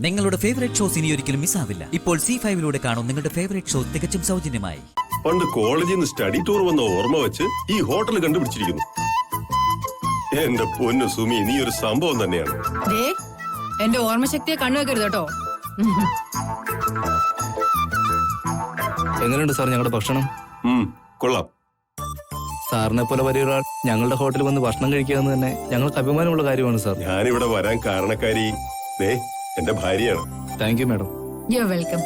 നിങ്ങളുടെ favourite shows ഇനി ഒരിക്കലും മിസ്സാവില്ല. ഇപ്പോൾ C5 കാണും നിങ്ങളുടെ ഫേവറേറ്റ് ഷോ തികച്ചും സൗജന്യമായി. പണ്ട് കോളേജിൽ നിന്ന് സ്റ്റഡി ടൂർ വന്ന ഓർമ്മ വെച്ച് ഈ ഹോട്ടൽ കണ്ടുപിടിച്ചിരിക്കുന്നു. എന്റെ പൊന്നു സുമി, നീ ഒരു സംഭവം തന്നെയാണ്. എന്റെ ഓർമ്മശക്തിയെ കണ്ണുവെക്കരുത് കേട്ടോ. എങ്ങനെയുണ്ട് സാർ ഞങ്ങളുടെ ഭക്ഷണം? കൊള്ളാം. സാറിനെ പോലെ വലിയ ഒരാൾ ഞങ്ങളുടെ ഹോട്ടലിൽ വന്ന് ഭക്ഷണം കഴിക്കുക എന്ന് തന്നെ ഞങ്ങൾക്ക് അഭിമാനമുള്ള കാര്യമാണ് സാർ. ഞാനിവിടെ വരാൻ കാരണക്കാരി എന്റെ ഭാര്യയാണ്. Thank you madam. You are welcome.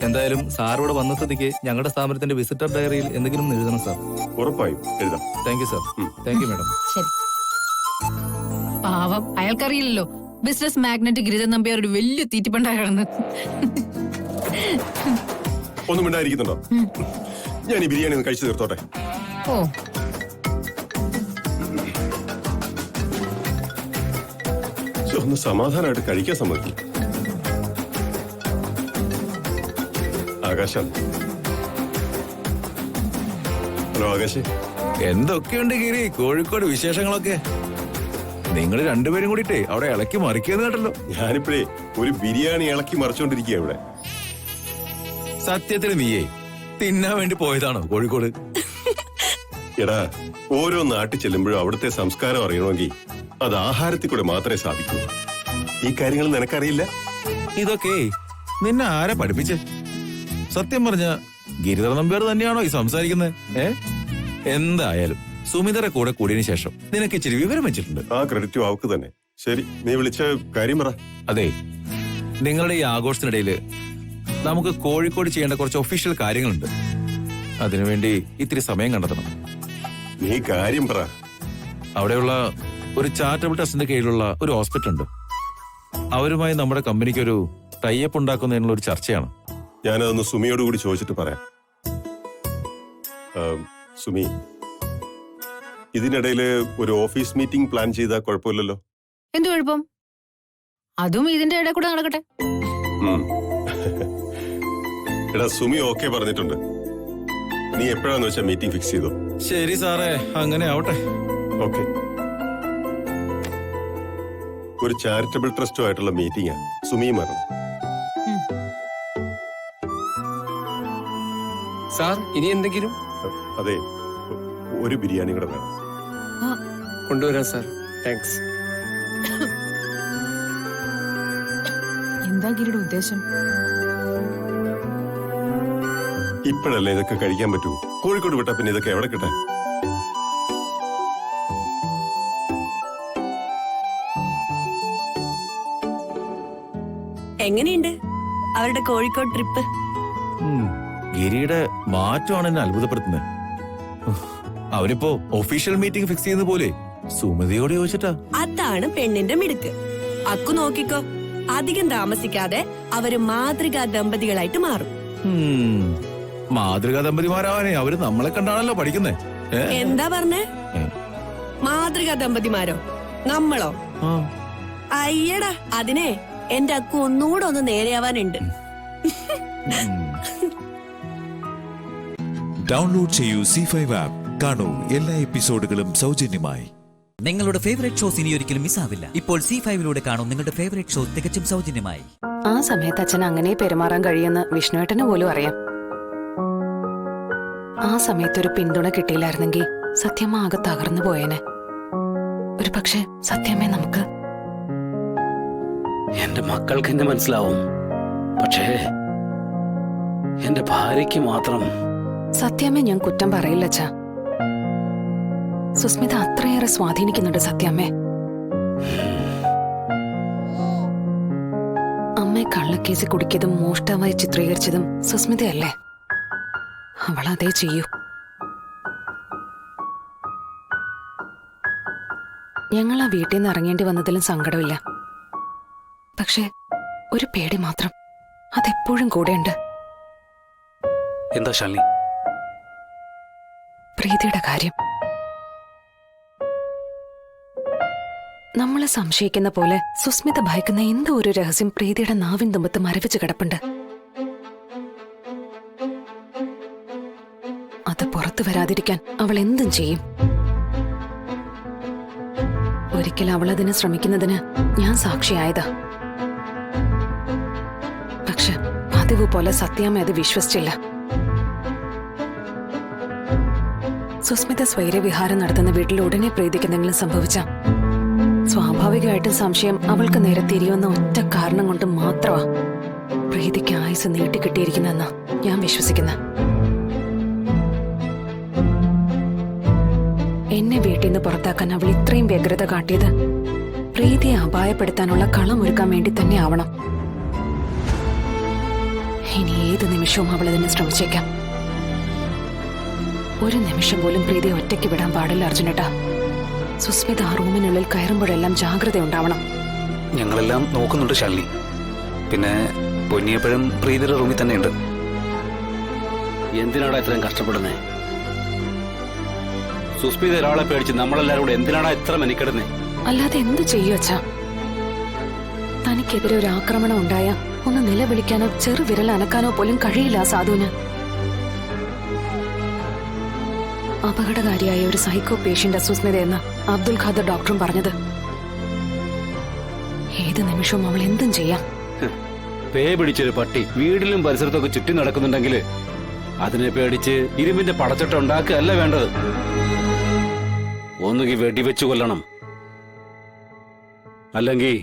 എന്തായാലും സാർ ഇവിടെ വന്ന സ്ഥിതിക്ക് ഞങ്ങളുടെ സ്ഥാപനത്തിന്റെ വിസിറ്റർ ഡയറിയിൽ എന്തെങ്കിലും എഴുതണം സാർ. ഉറപ്പായും എഴുതാം. Thank you sir. Thank you madam. ശരി. പാവം, അയാൾക്കറിയില്ലല്ലോ ബിസിനസ് മാഗ്നറ്റ് ഗിരിജൻ നമ്പ്യാർ ഒരു വലിയ തീറ്റിപ്പണ്ടായിരുന്നു. ഒന്നും മിണ്ടായിരിക്കുന്നുണ്ടോ? ഞാൻ ഈ ബിരിയാണി ഒന്ന് കഴിച്ചു തീർത്തോട്ടെ. ഓ, ഒന്ന് സമാധാനമായിട്ട് കഴിക്കാൻ സമ്മതിക്കും. ആകാശം. ഹലോ ആകാശ്. എന്തൊക്കെയുണ്ട് ഗിരി കോഴിക്കോട് വിശേഷങ്ങളൊക്കെ? നിങ്ങൾ രണ്ടുപേരും കൂടിയിട്ടേ അവിടെ ഇളക്കി മറിക്കുന്നു കേട്ടല്ലോ. ഞാനിപ്പോഴേ ഒരു ബിരിയാണി ഇളക്കി മറിച്ചോണ്ടിരിക്കുക ഇവിടെ. സത്യത്തിൽ നീയേ തിന്നാൻ വേണ്ടി പോയതാണോ കോഴിക്കോട്? എടാ, ഓരോ നാട്ടിൽ ചെല്ലുമ്പോഴും അവിടുത്തെ സംസ്കാരം അറിയണമെങ്കിൽ അത് ആഹാരത്തിൽ കൂടെ മാത്രമേ സാധിക്കൂ. ഈ കാര്യങ്ങൾ നിനക്കറിയില്ല? ഇതൊക്കെ നിന്നെ ആരെ പഠിപ്പിച്ച്? സത്യം പറഞ്ഞ ഗിരിധര നമ്പ്യാർ തന്നെയാണോ ഈ സംസാരിക്കുന്നത്? എന്തായാലും സുമിതരെ കൂടെ കൂടിയതിനു ശേഷം നിനക്ക് ഇച്ചിരി വിവരം വെച്ചിട്ടുണ്ട്. ആ ക്രെഡിറ്റും അവക്ക് തന്നെ. ശരി, നീ വിളിച്ച കാര്യം പറ. അതെ, നിങ്ങളുടെ ഈ ആഘോഷത്തിനിടയില് നമുക്ക് കോഴിക്കോട് ചെയ്യേണ്ട കുറച്ച് ഒഫീഷ്യൽ കാര്യങ്ങളുണ്ട്. അതിനുവേണ്ടി ഇത്തിരി സമയം കണ്ടെത്തണം. നീ കാര്യം പറ. അവിടെയുള്ള ഒരു ചാരിറ്റബിൾ ട്രസ്റ്റിന്റെ കീഴിലുള്ള ഒരു ഹോസ്പിറ്റൽ ഉണ്ട്. അവരുമായി നമ്മുടെ കമ്പനിക്ക് ഒരു ടൈപ്പ് ഉണ്ടാക്കുന്നതിനുള്ള ഒരു ചർച്ചയാണ്. ഞാനതൊന്ന് സുമിയോട് കൂടി ചോദിച്ചിട്ട് പറയാം. സുമി, ഇതിനിടയില് ഒരു ഓഫീസ് മീറ്റിംഗ് പ്ലാൻ ചെയ്താൽ കുഴപ്പമില്ലല്ലോ? എന്ത് കുഴപ്പം? അതും ഇതിന്റെ ഇടയിൽ കൂടെ നടക്കട്ടെ. എടാ, സുമി ഓക്കെ പറഞ്ഞിട്ടുണ്ട്. നീ എപ്പോഴാന്ന് വെച്ചാൽ മീറ്റിംഗ് ഫിക്സ് ചെയ്തോ? ശരി സാറേ, അങ്ങനെ ആവട്ടെ. ഓക്കെ. ഒരു ചാരിറ്റബിൾ ട്രസ്റ്റുമായിട്ടുള്ള മീറ്റിംഗാ. സുമിയും വരണം. സാർ, ഇനി എന്തെങ്കിലും? അതെ, ഒരു ബിരിയാണി കൂടെ വേണം. കൊണ്ടുവരാം സാർ. താങ്ക്സ്. എന്താ ഗിരിയുടെ ഉദ്ദേശം? ഇപ്പോഴല്ലേ ഇതൊക്കെ കഴിക്കാൻ പറ്റൂ. കോഴിക്കോട് വിട്ടാ പിന്നെ ഇതൊക്കെ എവിടെ കിട്ടാൻ? എങ്ങനെയുണ്ട് അവരുടെ കോഴിക്കോട് ട്രിപ്പ്? ഗിരിയുടെ മാറ്റമാണ് എന്നെ അത്ഭുതപ്പെടുത്തുന്നത്. അവരിപ്പോ ഒഫീഷ്യൽ മീറ്റിംഗ് ഫിക്സ് ചെയ്യുന്ന പോലെ സുമതിയോട് ചോദിച്ചിട്ടാ. അതാണ് പെണ്ണിന്റെ മിടുക്ക്. അക്കു നോക്കിക്കോ, അധികം താമസിക്കാതെ അവര് മാതൃകാ ദമ്പതികളായിട്ട് മാറും. മാതൃകാ ദമ്പതിമാരാവാനേ അവര് നമ്മളെ കണ്ടാണല്ലോ പഠിക്കുന്നേ. എന്താ പറഞ്ഞേ? മാതൃകാ ദമ്പതിമാരോ? നമ്മളോ? അയ്യടാ, അതിനെ എന്റെ അക്കു ഒന്നുകൂടെ ഒന്ന് നേരെയാവാനുണ്ട്. ഡൗൺലോഡ് ചെയ്യൂ C5 ആപ്പ്. കാണൂ എല്ലാ എപ്പിസോഡുകളും സൗജന്യമായി. നിങ്ങളുടെ ഫേവറേറ്റ് ഷോസ് ഇനി ഒരിക്കലും മിസ്സാവില്ല. ഇപ്പോൾ C5 കാണും നിങ്ങളുടെ ഫേവറേറ്റ് ഷോ തികച്ചും സൗജന്യമായി. ആ സമയത്ത് അച്ഛൻ അങ്ങനെ പെരുമാറാൻ കഴിയുമെന്ന് വിഷ്ണുവേട്ടന് പോലും അറിയാം. ആ സമയത്തൊരു പിന്തുണ കിട്ടിയില്ലായിരുന്നെങ്കിൽ സത്യമ്മ ആകെ തകർന്നു പോയേനെ. ഒരു പക്ഷെ സത്യമ്മേ നമുക്ക് എന്റെ മക്കൾക്ക് എന്നെ മനസ്സിലാവും, പക്ഷേ എന്റെ ഭാര്യയ്ക്ക് മാത്രം. സത്യാമ്മ ഞാൻ കുറ്റം പറയില്ല അച്ഛാ. സുസ്മിത അത്രയേറെ സ്വാധീനിക്കുന്നുണ്ട് സത്യാമ്മേ. അമ്മയെ കള്ളക്കേസ് കുടിക്കതും മോഷ്ടാവായി ചിത്രീകരിച്ചതും സുസ്മിതയല്ലേ? അവൾ അതേ ചെയ്യൂ. ഞങ്ങൾ ആ വീട്ടിൽ നിന്ന് ഇറങ്ങേണ്ടി വന്നതിലും സങ്കടമില്ല. പക്ഷേ ഒരു പേടി മാത്രം, അതെപ്പോഴും കൂടെയുണ്ട്. എന്താ ശാലിനി? പ്രീതിയുടെ കാര്യം. നമ്മളെ സംശയിക്കുന്ന പോലെ സുസ്മിത ഭയക്കുന്ന എന്തോ ഒരു രഹസ്യം പ്രീതിയുടെ നാവിൻ തുമ്പത്ത് മരവിച്ച് കിടപ്പുണ്ട്. അത് പുറത്തു വരാതിരിക്കാൻ അവൾ എന്തും ചെയ്യും. ഒരിക്കൽ അവൾ അതിന് ശ്രമിക്കുന്നതിന് ഞാൻ സാക്ഷിയായതാ. പക്ഷെ പതിവ് പോലെ സത്യാമ്മ അത് വിശ്വസിച്ചില്ല. സുസ്മിത സ്വൈരവിഹാരം നടത്തുന്ന വീട്ടിൽ ഉടനെ പ്രീതിക്ക് എന്തെങ്കിലും സംഭവിച്ച സ്വാഭാവികമായിട്ടും സംശയം അവൾക്ക് നേരെ തിരിയുന്ന ഒറ്റ കാരണം കൊണ്ട് മാത്രമാ പ്രീതിക്ക് ആയുസ് നീട്ടിക്കിട്ടിയിരിക്കുന്നെന്നാ ഞാൻ വിശ്വസിക്കുന്ന. എന്നെ വീട്ടിൽ നിന്ന് പുറത്താക്കാൻ അവൾ ഇത്രയും വ്യഗ്രത കാട്ടിയത് പ്രീതിയെ അപായപ്പെടുത്താനുള്ള കളമൊരുക്കാൻ വേണ്ടി തന്നെ ആവണം. ഇനി ഏത് നിമിഷവും അവൾ അതിന് ശ്രമിച്ചേക്കാം. ഒരു നിമിഷം പോലും പ്രീതിയെ ഒറ്റയ്ക്ക് വിടാൻ പാടില്ല അർജുനേട്ടാ. സുസ്മിത ആ റൂമിനുള്ളിൽ കയറുമ്പോഴെല്ലാം ജാഗ്രത ഉണ്ടാവണം. ഞങ്ങളെല്ലാം നോക്കുന്നുണ്ട് ശാലിനി. പിന്നെ പൊന്നിയപ്പോഴും പ്രീതിയുടെ റൂമിൽ തന്നെയുണ്ട്. എന്തിനാടാ ഇത്രയും കഷ്ടപ്പെടുന്നേ? സുസ്മിത ഒരാളെ പേടിച്ച് നമ്മളെല്ലാരും കൂടെ എന്തിനാടാ ഇത്ര മെനക്കെടുന്നേ? അല്ലാതെ എന്ത് ചെയ്യൂ അച്ഛാ? തനിക്കെതിരെ ഒരു ആക്രമണം ഉണ്ടായ ഒന്ന് നിലവിളിക്കാനോ ചെറുവിരൽ അനക്കാനോ പോലും കഴിയില്ല ആ സാധുവിന്. അപകടകാരിയായ ഒരു സൈക്കോ പേഷ്യന്റ് സുസ്മിതയെന്ന് അബ്ദുൽ ഖാദർ ഡോക്ടറും പറഞ്ഞത്. ഏത് നിമിഷവും അവൾ എന്തും ചെയ്യാം. പേ പിടിച്ചൊരു പട്ടി വീടിലും പരിസരത്തൊക്കെ ചുറ്റി നടക്കുന്നുണ്ടെങ്കിൽ അതിനെ പേടിച്ച് ഇരുമ്പിന്റെ പടച്ചട്ട ഉണ്ടാക്കുകയല്ല വേണ്ടത്. ഒന്നുകിൽ വെടിവെച്ചു കൊല്ലണം, അല്ലെങ്കിൽ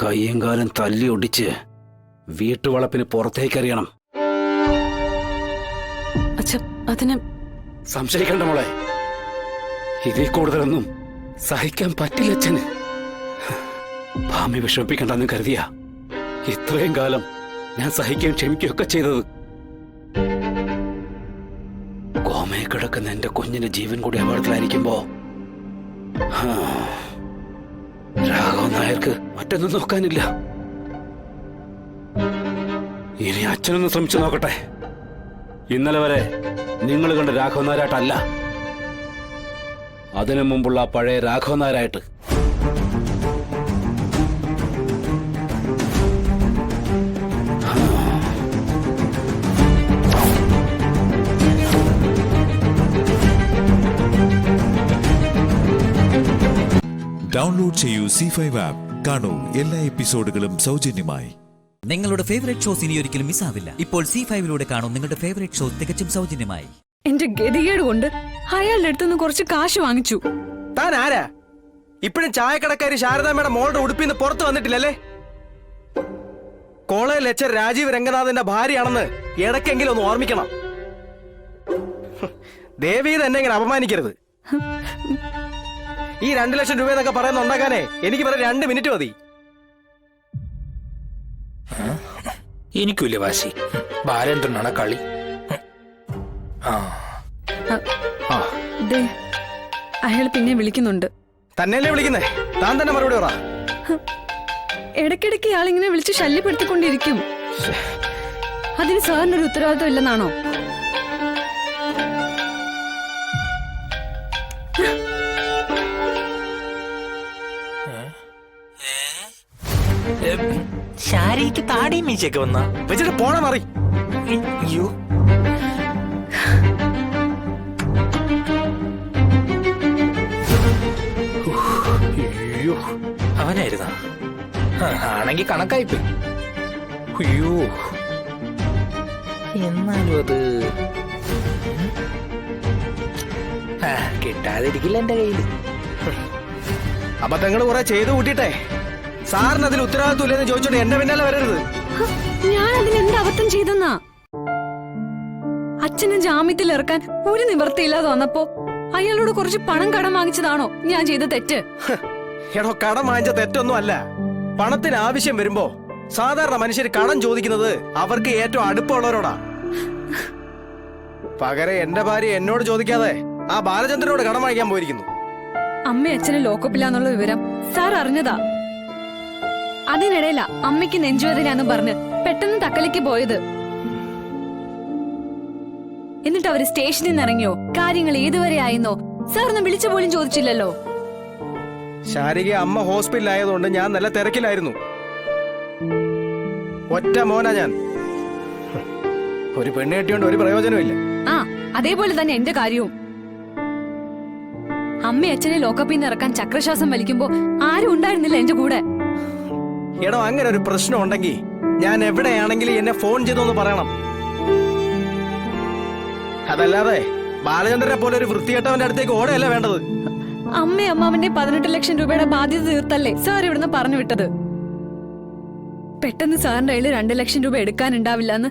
കയ്യും കാലം തല്ലി ഒടിച്ച് വീട്ടുവളപ്പിന് പുറത്തേക്കറിയണം. അച്ഛ അതിന് സംശയിക്കണ്ട മോളെ, ഇതിൽ കൂടുതലൊന്നും സഹിക്കാൻ പറ്റില്ല അച്ഛന്. ഭാമി വിഷമിപ്പിക്കണ്ടെന്ന് കരുതിയാ ഇത്രയും കാലം ഞാൻ സഹിക്കുകയും ക്ഷമിക്കുകയൊക്കെ ചെയ്തത്. കോമയെ കിടക്കുന്ന എന്റെ കുഞ്ഞിന്റെ ജീവൻ കൂടി അപകടത്തിലായിരിക്കുമ്പോ രാഘവൻ നായർക്ക് മറ്റൊന്നും നോക്കാനില്ല. ഇനി അച്ഛനൊന്ന് ശ്രമിച്ചു നോക്കട്ടെ. ഇന്നലെ വരെ നിങ്ങൾ കണ്ട രാഘവൻ നായരായിട്ടല്ല, അതിനു മുമ്പുള്ള പഴയ രാഘവൻ നായരായിട്ട്. ഡൗൺലോഡ് ചെയ്യൂ C5 ആപ്പ്. കാണൂ എല്ലാ എപ്പിസോഡുകളും സൗജന്യമായി. നിങ്ങളുടെ ഫേവറേറ്റ് ഷോസ് ഇനി ഒരിക്കലും മിസ്സാവില്ല. ഇപ്പോൾ C5 കാണൂ നിങ്ങളുടെ ഫേവറേറ്റ് ഷോ തികച്ചും സൗജന്യമായി. എന്റെ ഗതികേട് കൊണ്ട് അയാളുടെ അടുത്തുനിന്ന് കുറച്ച് കാശ് വാങ്ങിച്ചു. താൻ ആരാ? ഇപ്പോഴും ചായക്കടക്കാരി ശാരദാമ്മയുടെ മോളുടെ ഉടുപ്പിന്ന് പുറത്തു വന്നിട്ടില്ലല്ലേ? കോളേജ് ലെക്ചർ രാജീവ് രംഗനാഥന്റെ ഭാര്യയാണെന്ന് ഇടയ്ക്കെങ്കിലും ഒന്ന് ഓർമ്മിക്കണം. ദേവി തന്നെ ഇങ്ങനെ അപമാനിക്കരുത്. ഈ 2 ലക്ഷം രൂപ എന്നൊക്കെ പറയുന്ന ഉണ്ടാക്കാനേ എനിക്ക് വെറും 2 മിനിറ്റ് മതി. എനിക്കില്ല വാശി. ബാലേന്ദ്രനാണ് കളി. അയാൾ പിന്നെ വിളിക്കുന്നുണ്ട്. തന്നെയല്ലേ വിളിക്കുന്നേ? താൻ തന്നെ മറുപടി പറ. ഇടയ്ക്കിടയ്ക്ക് ആളിങ്ങനെ വിളിച്ച് ശല്യപ്പെടുത്തിക്കൊണ്ടിരിക്കും. അതിന് സാറിനൊരു ഉത്തരവാദിത്വം ഇല്ലെന്നാണോ? ശാരിക്ക് താടിയും മീശയൊക്കെ വന്ന വെച്ചിട്ട് പോണ മാറി. അയ്യോ, അയ്യോ അവനായിരുന്ന ആണെങ്കി കണക്കായിപ്പോയി. അയ്യോ എന്നാലും അത് കിട്ടാതിരിക്കില്ല എന്റെ കയ്യില്. അബദ്ധങ്ങൾ കുറെ ചെയ്തു കൂട്ടിട്ടെ സാറിന് അതിൽ ഉത്തരവാദിത്വം ഇല്ലെന്ന് ചോദിച്ചോണ്ട് എന്റെ പിന്നാലെ വരരുത്. ഞാൻ അതിന് എന്ത് അബദ്ധം ചെയ്തെന്നാ? അച്ഛനെ ജാമ്യത്തിൽ ഇറക്കാൻ ഒരു നിവൃത്തിയില്ലാതെ വന്നപ്പോ അയാളോട് കുറച്ച് പണം കടം വാങ്ങിച്ചതാണോ ഞാൻ ചെയ്ത തെറ്റ്? എടോ, കടം വാങ്ങിച്ച തെറ്റൊന്നും അല്ല. പണത്തിന് ആവശ്യം വരുമ്പോ സാധാരണ മനുഷ്യർ കടം ചോദിക്കുന്നത് അവർക്ക് ഏറ്റവും അടുപ്പമുള്ളവരോടാ. പകരം എന്റെ ഭാര്യ എന്നോട് ചോദിക്കാതെ ആ ബാലചന്ദ്രനോട് കടം വാങ്ങിക്കാൻ പോയിരിക്കുന്നു. അമ്മ അച്ഛനെ ലോക്കപ്പില്ലാന്നുള്ള വിവരം സാർ അറിഞ്ഞതാ. അതിനിടയില അമ്മയ്ക്ക് നെഞ്ചുവേദനയാന്ന് പറഞ്ഞ് പെട്ടെന്ന് തക്കലേക്ക് പോയത്. എന്നിട്ട് അവര് സ്റ്റേഷനിൽ നിന്ന് ഇറങ്ങിയോ, കാര്യങ്ങൾ ഏതുവരെ ആയെന്നോ സാറിന് വിളിച്ച പോലും ചോദിച്ചില്ലല്ലോ. ശാരിക അമ്മ ഹോസ്പിറ്റലായതുകൊണ്ട് ഞാൻ നല്ല തിരക്കിലായിരുന്നു. ഒറ്റ മോനാ ഞാൻ. ഒരു പെണ്ണ് കെട്ടിയോണ്ട് ഒരു പ്രയോജനമില്ല. ആ, അതേപോലെ തന്നെ എന്റെ കാര്യവും. അമ്മ അച്ഛനെ ലോക്കപ്പിൽ നിന്ന് ഇറക്കാൻ ചക്രശ്വാസം വലിക്കുമ്പോ ആരും ഉണ്ടായിരുന്നില്ല എന്റെ കൂടെ. എടോ, അങ്ങനെ ഒരു പ്രശ്നം ഉണ്ടെങ്കിൽ ഞാൻ എവിടെയാണെങ്കിലും എന്നെ ഫോൺ ചെയ്തൊന്ന് പറയണം. അതല്ലാതെ ബാലചന്ദ്രനെ പോലെ ഒരു വൃത്തികെട്ടവന്റെ അടുത്തേക്ക് ഓടയല്ല വേണ്ടത്. അമ്മയും അമ്മാവന്റെ 18 ലക്ഷം രൂപയുടെ ബാധ്യത തീർത്തല്ലേ സാർ ഇവിടുന്ന് പറഞ്ഞു വിട്ടത്. പെട്ടെന്ന് സാറിന്റെ കയ്യിൽ 2 ലക്ഷം രൂപ എടുക്കാനുണ്ടാവില്ല എന്ന്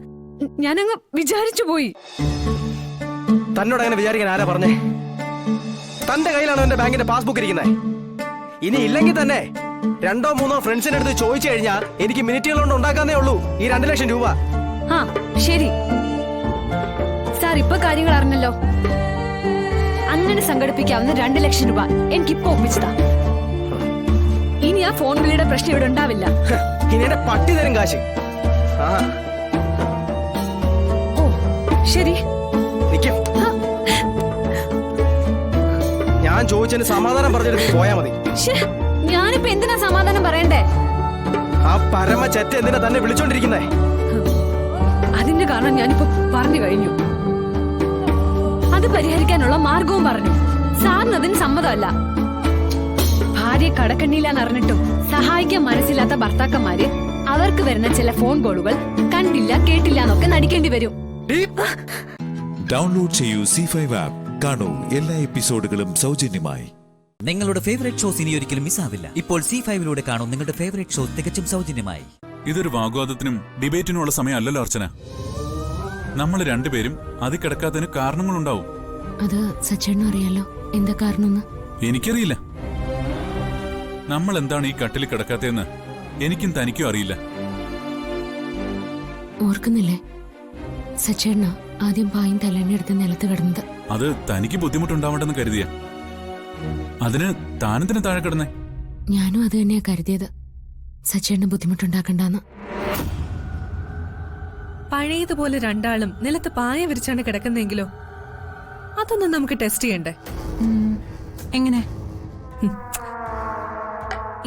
ഞാനങ്ങ് വിചാരിച്ചു പോയി. തന്നോട് അങ്ങനെ വിചാരിക്കാൻ ആരാ പറഞ്ഞേ? തന്റെ കയ്യിലാണ് എന്റെ ബാങ്കിന്റെ പാസ്ബുക്ക് ഇരിക്കുന്നത്. ഇനി ഇല്ലെങ്കിൽ തന്നെ 2-3 ഫ്രണ്ട്സിന്റെ അടുത്ത് ചോദിച്ചു കഴിഞ്ഞാൽ എനിക്ക് മിനിറ്റുകൾ കൊണ്ട് ഉണ്ടാക്കാന്നേ ഉള്ളൂ ഈ 2 ലക്ഷം രൂപ. ആ ശരി സാർ, ഇപ്പൊ കാര്യങ്ങൾ അറിഞ്ഞല്ലോ. അങ്ങനെ സംഘടിപ്പിക്കാവുന്ന 2 ലക്ഷം രൂപ എനിക്കിപ്പോ ഒപ്പിച്ചതാ. ഇനി ആ ഫോൺ വിളിയുടെ പ്രശ്നം ഇവിടെ ഉണ്ടാവില്ല. ഇനി എന്റെ പട്ടി തരും കാശ്. ഓ ശരി, നിക്കും. ഞാൻ ചോദിച്ചതിന് സമാധാനം പറഞ്ഞെടുത്ത് പോയാ മതി. ഞാനിപ്പോ എന്തിനാ സമാധാനം പറയണ്ടേ? ആ പരമ ചെറ്റ എന്തിനാ തന്നെ വിളിച്ചോണ്ടിരിക്കുന്നേ? അതിന്റെ കാരണം ഞാനിപ്പോ പറഞ്ഞു കഴിഞ്ഞു. അത് പരിഹരിക്കാനുള്ള മാർഗവും പറഞ്ഞു. സാറിന് അതിന് സമ്മതമല്ല. ഭാര്യ കടക്കണ്ണിയിലാന്ന് അറിഞ്ഞിട്ടും സഹായിക്കാൻ മനസ്സില്ലാത്ത ഭർത്താക്കന്മാര് അവർക്ക് വരുന്ന ചില ഫോൺ കോളുകൾ കണ്ടില്ല കേട്ടില്ല എന്നൊക്കെ നടിക്കേണ്ടി വരും. ഡൗൺലോഡ് ചെയ്യൂ C5 ആപ്പ്. കാണൂ എല്ലാ എപ്പിസോഡുകളും സൗജന്യമായി. നിങ്ങളുടെ ഫേവറേറ്റ് ഷോസ് ഇനി ഒരിക്കലും മിസ്സാവില്ല. ഇപ്പോൾ C5 കാണൂ നിങ്ങളുടെ ഫേവറേറ്റ് ഷോ തികച്ചും സൗജന്യമായി. ഇതൊരു വാഗ്വാദത്തിനും ഡിബേറ്റിനുമുള്ള സമയമല്ലല്ലോ അർച്ചന. നമ്മൾ രണ്ടുപേരും അതിൽ കിടക്കാത്തതിന് കാരണങ്ങളുണ്ടാവും. അത് സച്ചേട്ടനും അറിയാലോ എന്താ കാരണം? എനിക്കറിയില്ല. നമ്മൾ എന്താണ് ഈ കട്ടിൽ കിടക്കാത്തതെന്ന് എനിക്കും തനിക്കും അറിയില്ല. ഓർക്കുന്നില്ലേ, സച്ചേട്ടനാ ആദ്യം പായും തലേണെടുത്ത് നിലത്ത് കിടന്നത്. അത് തനിക്ക് ബുദ്ധിമുട്ടുണ്ടാവണ്ടെന്ന് കരുതിയ. അതിന് താനെന്തിനു താഴെ കിടന്നേ? ഞാനും അത് തന്നെയാ കരുതിയത്, സച്ചേട്ടന് ബുദ്ധിമുട്ടുണ്ടാക്കണ്ടെന്ന്. പഴയതുപോലെ രണ്ടാളും നിലത്ത് പായ വിരിച്ചാണ് കിടക്കുന്നെങ്കിലോ? അതൊന്നും നമുക്ക് ടെസ്റ്റ് ചെയ്യണ്ടേ? എങ്ങനെ?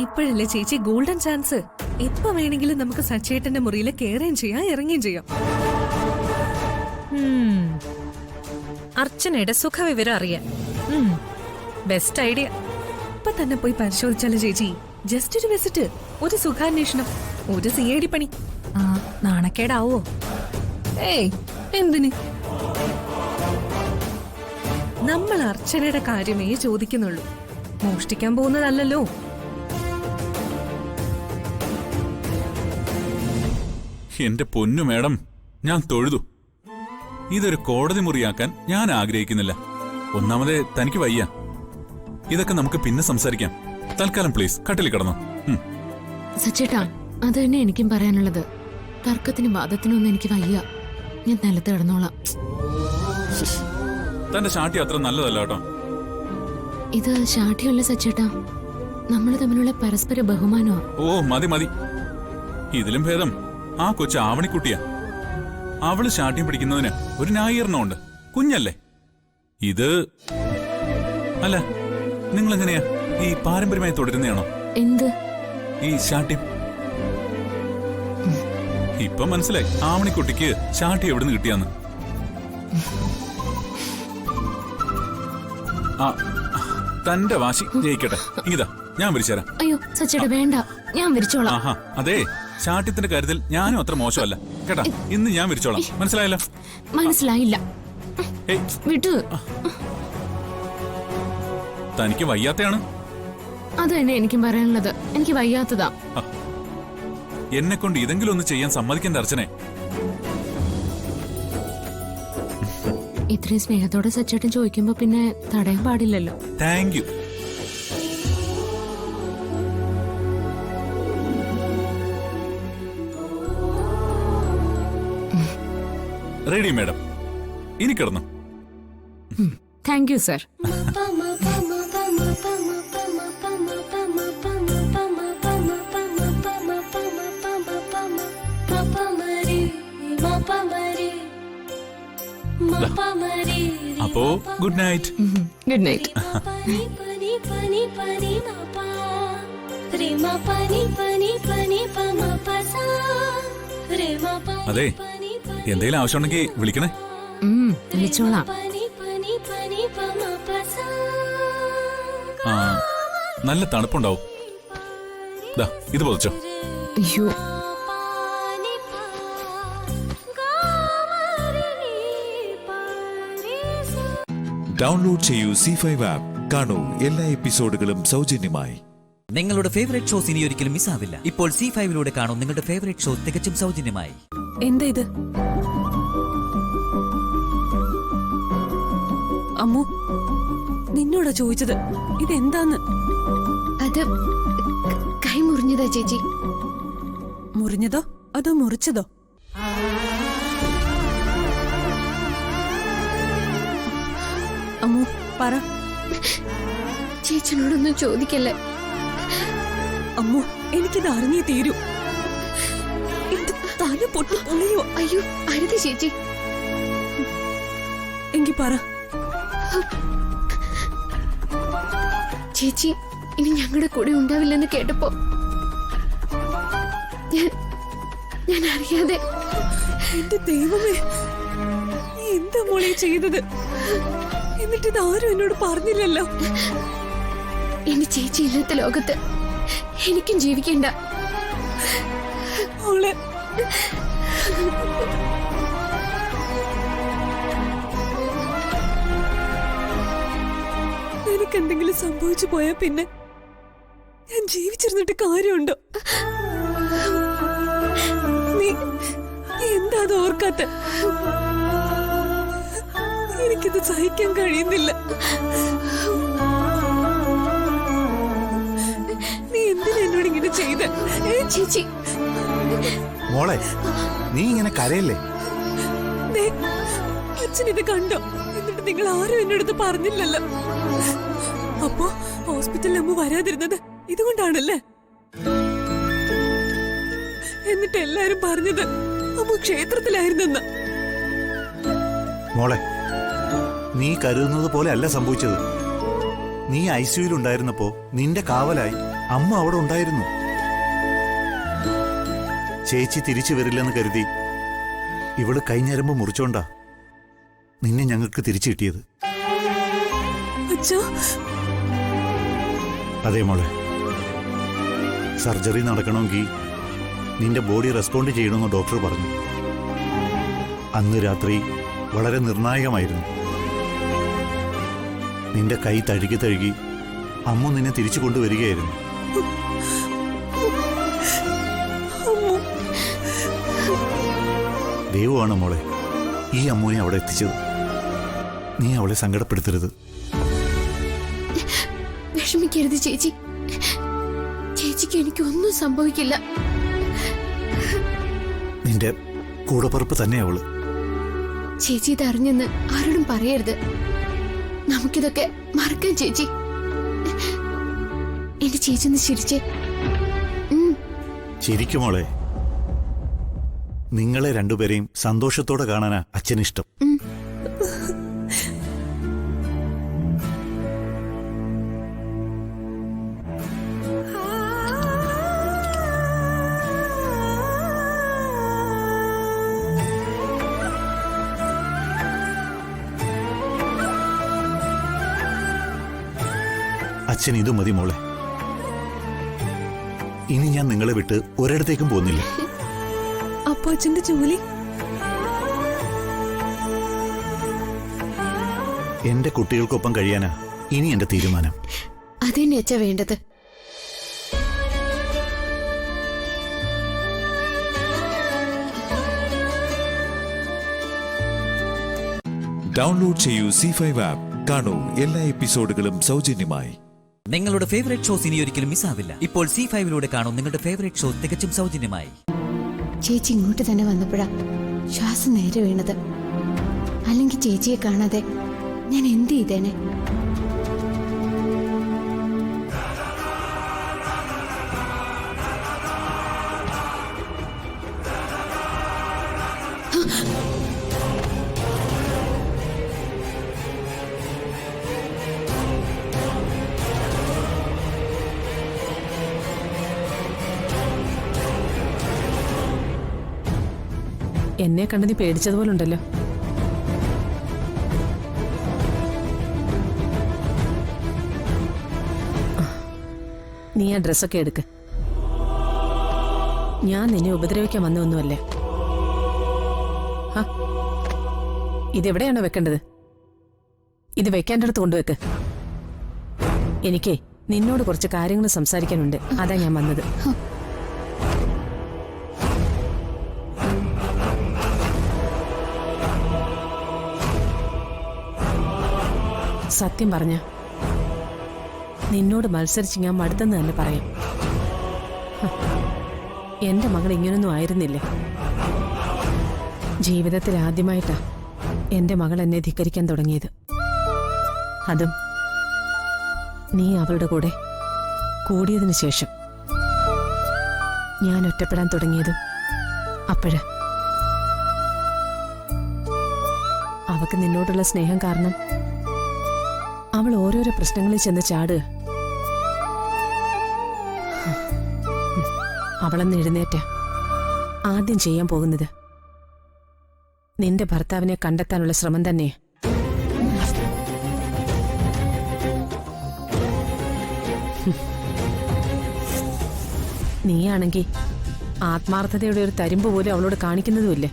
ഇപ്പോഴല്ലേ ചേച്ചി ഗോൾഡൻ ചാൻസ്. എപ്പോ വേണമെങ്കിലും നമുക്ക് സച്ചേട്ടന്റെ മുറിയിൽ കയറുകയും ചെയ്യാം, ഇറങ്ങുകയും ചെയ്യാം. അർച്ചനയുടെ സുഖവിവരം അറിയാൻ ബെസ്റ്റ് ഐഡിയ. ഇപ്പൊ തന്നെ പോയി പരിശോധിച്ചാലും ചേച്ചി. ജസ്റ്റ് ഒരു വിസിറ്റ്, ഒരു സുഖാന്വേഷണം, ഒരു CID പണി. നാണക്കേടാവോ? ഏയ് എന്തിന്? നമ്മൾ അർച്ചനയുടെ കാര്യമേ ചോദിക്കുന്നുള്ളൂ, മോഷ്ടിക്കാൻ പോകുന്നതല്ലല്ലോ. എന്റെ പൊന്നു മേഡം, ഞാൻ തൊഴുതു. ഇതൊരു കോടതി മുറിയാക്കാൻ ഞാൻ ആഗ്രഹിക്കുന്നില്ല. ഒന്നാമതേ തനിക്ക് വയ്യ. ഇതൊക്കെ നമുക്ക് പിന്നെ സംസാരിക്കാം. തൽക്കാലം പ്ലീസ് കട്ടിൽ കിടന്നോ. സച്ചേട്ടാ, അത് തന്നെ എനിക്കും പറയാനുള്ളത്. തർക്കത്തിനും വാദത്തിനൊന്നും എനിക്ക് വയ്യ. ഞാൻ നിലത്ത് കിടന്നോളാം. തന്റെ ഷാട്ടി അത്ര നല്ലതല്ല കേട്ടോ. ഇത് ഷാഠ്യമല്ല സച്ചേട്ടാ, നമ്മൾ തമ്മിലുള്ള പരസ്പര ബഹുമാനോ. ഓ മതി മതി. ഇതിലും ഭേദം ആ കൊച്ചു ആവണിക്കുട്ടിയാ. അവള് ശാഠ്യം പിടിക്കുന്നതിന് ഒരു ന്യായീകരണമുണ്ട്. കുഞ്ഞല്ലേ ഇത്? അല്ല, നിങ്ങൾ എങ്ങനെയാ ഈ പാരമ്പര്യമായി തുടരുന്നതാണോ എന്ത് ഈ ശാഠ്യം? ഇപ്പൊ മനസ്സിലായി ആവണിക്കുട്ടിക്ക് ശാഠ്യം എവിടുന്ന് കിട്ടിയാന്ന്. ആ തന്റെ വാശി ജയിക്കട്ടെ. ഇതാ ഞാൻ വിരിച്ചുതരാം. അയ്യോ സച്ചേട്ടാ വേണ്ട, ഞാൻ വിരിച്ചോളാം. ആഹാ അതെ, ശാഠ്യത്തിന്റെ കാര്യത്തിൽ ഞാനും അത്ര മോശമല്ല കേട്ടാ. ഇന്ന് ഞാൻ വിരിച്ചോളാം. മനസ്സിലായല്ലോ? മനസ്സിലായില്ല. വിട്ടു. തനിക്ക് വയ്യാത്തയാണ്. അത് തന്നെ എനിക്കും പറയാനുള്ളത്. എനിക്ക് വയ്യാത്തതാ. എന്നെ കൊണ്ട് ഇതെങ്കിലും ഒന്ന് ചെയ്യാൻ സമ്മതിക്കേണ്ട അർച്ചനെ. ഇത്രയും സ്നേഹത്തോടെ സച്ചേട്ടൻ ചോദിക്കുമ്പോ പിന്നെ തടയാൻ പാടില്ലല്ലോ. Thank you. റെഡി മേഡം, ഇനി കിടന്നു. Thank you sir. അപ്പോ ഗുഡ് നൈറ്റ്. Good night. അതെ, എന്തെങ്കിലും ആവശ്യമുണ്ടെങ്കിൽ വിളിക്കണേ. വിളിച്ചോളാം. ആ നല്ല തണുപ്പുണ്ടാവും. ഇത് പൊതിച്ചോ. അയ്യോ ഡൗൺലോഡ് ചെയ്യൂ C5 ആപ്പ്. കാണൂ എല്ലാ എപ്പിസോഡുകളും സൗജന്യമായി. നിങ്ങളുടെ ഫേവറേറ്റ് ഷോസ് ഇനി ഒരിക്കലും മിസ്സാവില്ല. ഇപ്പോൾ C5 കാണൂ നിങ്ങളുടെ ഫേവറേറ്റ് ഷോ തികച്ചും സൗജന്യമായി. എന്താ ഇത്? അമ്മു, നിന്നോടാ ചോദിച്ചത് ഇതെന്താന്ന്. അത് കൈ മുറിഞ്ഞതാ ചേച്ചി. മുറിഞ്ഞതോ അതോ മുറിച്ചതോ? അമ്മു പറ. ചേച്ചിനോടൊന്നും ചോദിക്കല്ലേ. അമ്മു, എനിക്കിത് അറിഞ്ഞേ തീരൂ. തല പൊട്ടി പൊളിയോ? അയ്യോ അരുത് ചേച്ചി. എങ്കി പറ. ചേച്ചി ഇനി ഞങ്ങളുടെ കൂടെ ഉണ്ടാവില്ലെന്ന് കേട്ടപ്പോ ഞാൻ അറിയാതെ. എന്റെ ദൈവമേ, നീ എന്താ മോളെ ചെയ്തത്? എന്നിട്ട് ഇതാരും എന്നോട് പറഞ്ഞില്ലല്ലോ. എന്റെ ചേച്ചി ഇല്ലാത്ത ലോകത്ത് എനിക്കും ജീവിക്കണ്ട. മോളെ, നിനക്കെന്തെങ്കിലും സംഭവിച്ചു പോയാ പിന്നെ ഞാൻ ജീവിച്ചിരുന്നിട്ട് കാര്യമുണ്ടോ? നീ എന്താ അത് ഓർക്കാത്ത? എനിക്കിത് സഹിക്കാൻ കഴിയുന്നില്ല. നീ എന്തിനാ എന്നോട് ഇങ്ങനെ ചെയ്ത? ചേച്ചി മോളെ, നീ ഇങ്ങനെ കരയല്ലേ? അച്ഛൻ ഇത് കണ്ടോ? എന്നിട്ട് നിങ്ങൾ ആരും എന്നോടത്ത് പറഞ്ഞില്ലല്ലോ. അപ്പോ ഹോസ്പിറ്റലിൽ അമ്മ വരാതിരുന്നത് ഇതുകൊണ്ടാണല്ലേ? എന്നിട്ട് എല്ലാരും പറഞ്ഞത് അമ്മ ക്ഷേത്രത്തിലായിരുന്നെന്ന്. മോളെ, നീ കരുതുന്നത് പോലെ അല്ല സംഭവിച്ചത്. നീ ICUയിൽ ഉണ്ടായിരുന്നപ്പോ നിന്റെ കാവലായി അമ്മ അവിടെ ഉണ്ടായിരുന്നു. ചേച്ചി തിരിച്ചു വരില്ലെന്ന് കരുതി ഇവള് കൈഞ്ഞരമ്പ് മുറിച്ചോണ്ടാ നിന്നെ ഞങ്ങൾക്ക് തിരിച്ചു കിട്ടിയത്. അതെ മോളെ, സർജറി നടക്കണമെങ്കിൽ നിന്റെ ബോഡി റെസ്പോണ്ട് ചെയ്യണമെന്ന് ഡോക്ടർ പറഞ്ഞു. അന്ന് രാത്രി വളരെ നിർണായകമായിരുന്നു. നിന്റെ കൈ തഴുകി തഴുകി അമ്മ നിന്നെ തിരിച്ചു കൊണ്ടുവരികയായിരുന്നു. ദൈവമാണ് മോളെ ഈ അമ്മുവിനെ അവിടെ എത്തിച്ചത്. നീ അവളെ സങ്കടപ്പെടുത്തരുത്. വിഷമിക്കരുത് ചേച്ചി. ചേച്ചിക്ക് എനിക്കൊന്നും സംഭവിക്കില്ല. നിന്റെ കൂടപ്പുറപ്പ് തന്നെ അവള്. ചേച്ചി ഇത് അറിഞ്ഞെന്ന് ആരോടും പറയരുത്. നമുക്കിതൊക്കെ മറക്കാൻ ചേച്ചി. എന്റെ ചേച്ചി ഒന്ന് ചിരിച്ചേ. ശരിക്കും മോളെ, നിങ്ങളെ രണ്ടുപേരെയും സന്തോഷത്തോടെ കാണാനാ അച്ഛനിഷ്ടം. അച്ഛൻ ഇത് മതി മോളെ. ഇനി ഞാൻ നിങ്ങളെ വിട്ട് ഒരിടത്തേക്കും പോകുന്നില്ല. അപ്പൊ അച്ഛന്റെ ജോലി? എന്റെ കുട്ടികൾക്കൊപ്പം കഴിയാനാ ഇനി എന്റെ തീരുമാനം. അതെന്നെ അച്ഛ വേണ്ടത്. ഡൗൺലോഡ് ചെയ്യൂ C5 ആപ്പ്. കാണൂ എല്ലാ എപ്പിസോഡുകളും സൗജന്യമായി. നിങ്ങളുടെ ഫേവറേറ്റ് ഷോസ് ഇനി ഒരിക്കലും മിസ്സാവില്ല. ഇപ്പോൾ C5 കാണൂ നിങ്ങളുടെ ഫേവറേറ്റ് ഷോ തികച്ചും സൗജന്യമായി. ചേച്ചി ഇങ്ങോട്ട് തന്നെ വന്നപ്പോഴാ ശ്വാസം നേരെ വീണത്. അല്ലെങ്കിൽ ചേച്ചിയെ കാണാതെ ഞാൻ എന്ത് ചെയ്തേനെ? എന്നെ കണ്ട് നീ പേടിച്ചതുപോലുണ്ടല്ലോ. നീ ആ ഡ്രസ്സൊക്കെ എടുക്ക്. ഞാൻ നിന്നെ ഉപദ്രവിക്കാൻ വന്നൊന്നുമല്ലേ. ഇതെവിടെയാണോ വെക്കേണ്ടത്? ഇത് വെക്കേണ്ടടുത്ത് കൊണ്ടുവെക്ക്. എനിക്ക് നിന്നോട് കുറച്ച് കാര്യങ്ങൾ സംസാരിക്കാനുണ്ട്. അതാ ഞാൻ വന്നത്. സത്യം പറഞ്ഞ നിന്നോട് മത്സരിച്ച് ഞാൻ മടുത്തെന്ന് തന്നെ പറയാം. എന്റെ മകൾ ഇങ്ങനൊന്നും ആയിരുന്നില്ലേ. ജീവിതത്തിൽ ആദ്യമായിട്ടാ എന്റെ മകൾ എന്നെ ധിക്കരിക്കാൻ തുടങ്ങിയത്. അതും നീ അവളുടെ കൂടെ കൂടിയതിനു ശേഷം. ഞാൻ ഒറ്റപ്പെടാൻ തുടങ്ങിയതും അപ്പോഴ. അവക്ക് നിന്നോടുള്ള സ്നേഹം കാരണം അവൾ ഓരോരോ പ്രശ്നങ്ങളിൽ ചെന്ന് ചാടുക. അവളെന്ന് എഴുന്നേറ്റ ആദ്യം ചെയ്യാൻ പോകുന്നത് നിന്റെ ഭർത്താവിനെ കണ്ടെത്താനുള്ള ശ്രമം തന്നെ. നീയാണെങ്കി ആത്മാർത്ഥതയുടെ ഒരു തരിമ്പ് പോലും അവളോട് കാണിക്കുന്നതുമില്ലേ.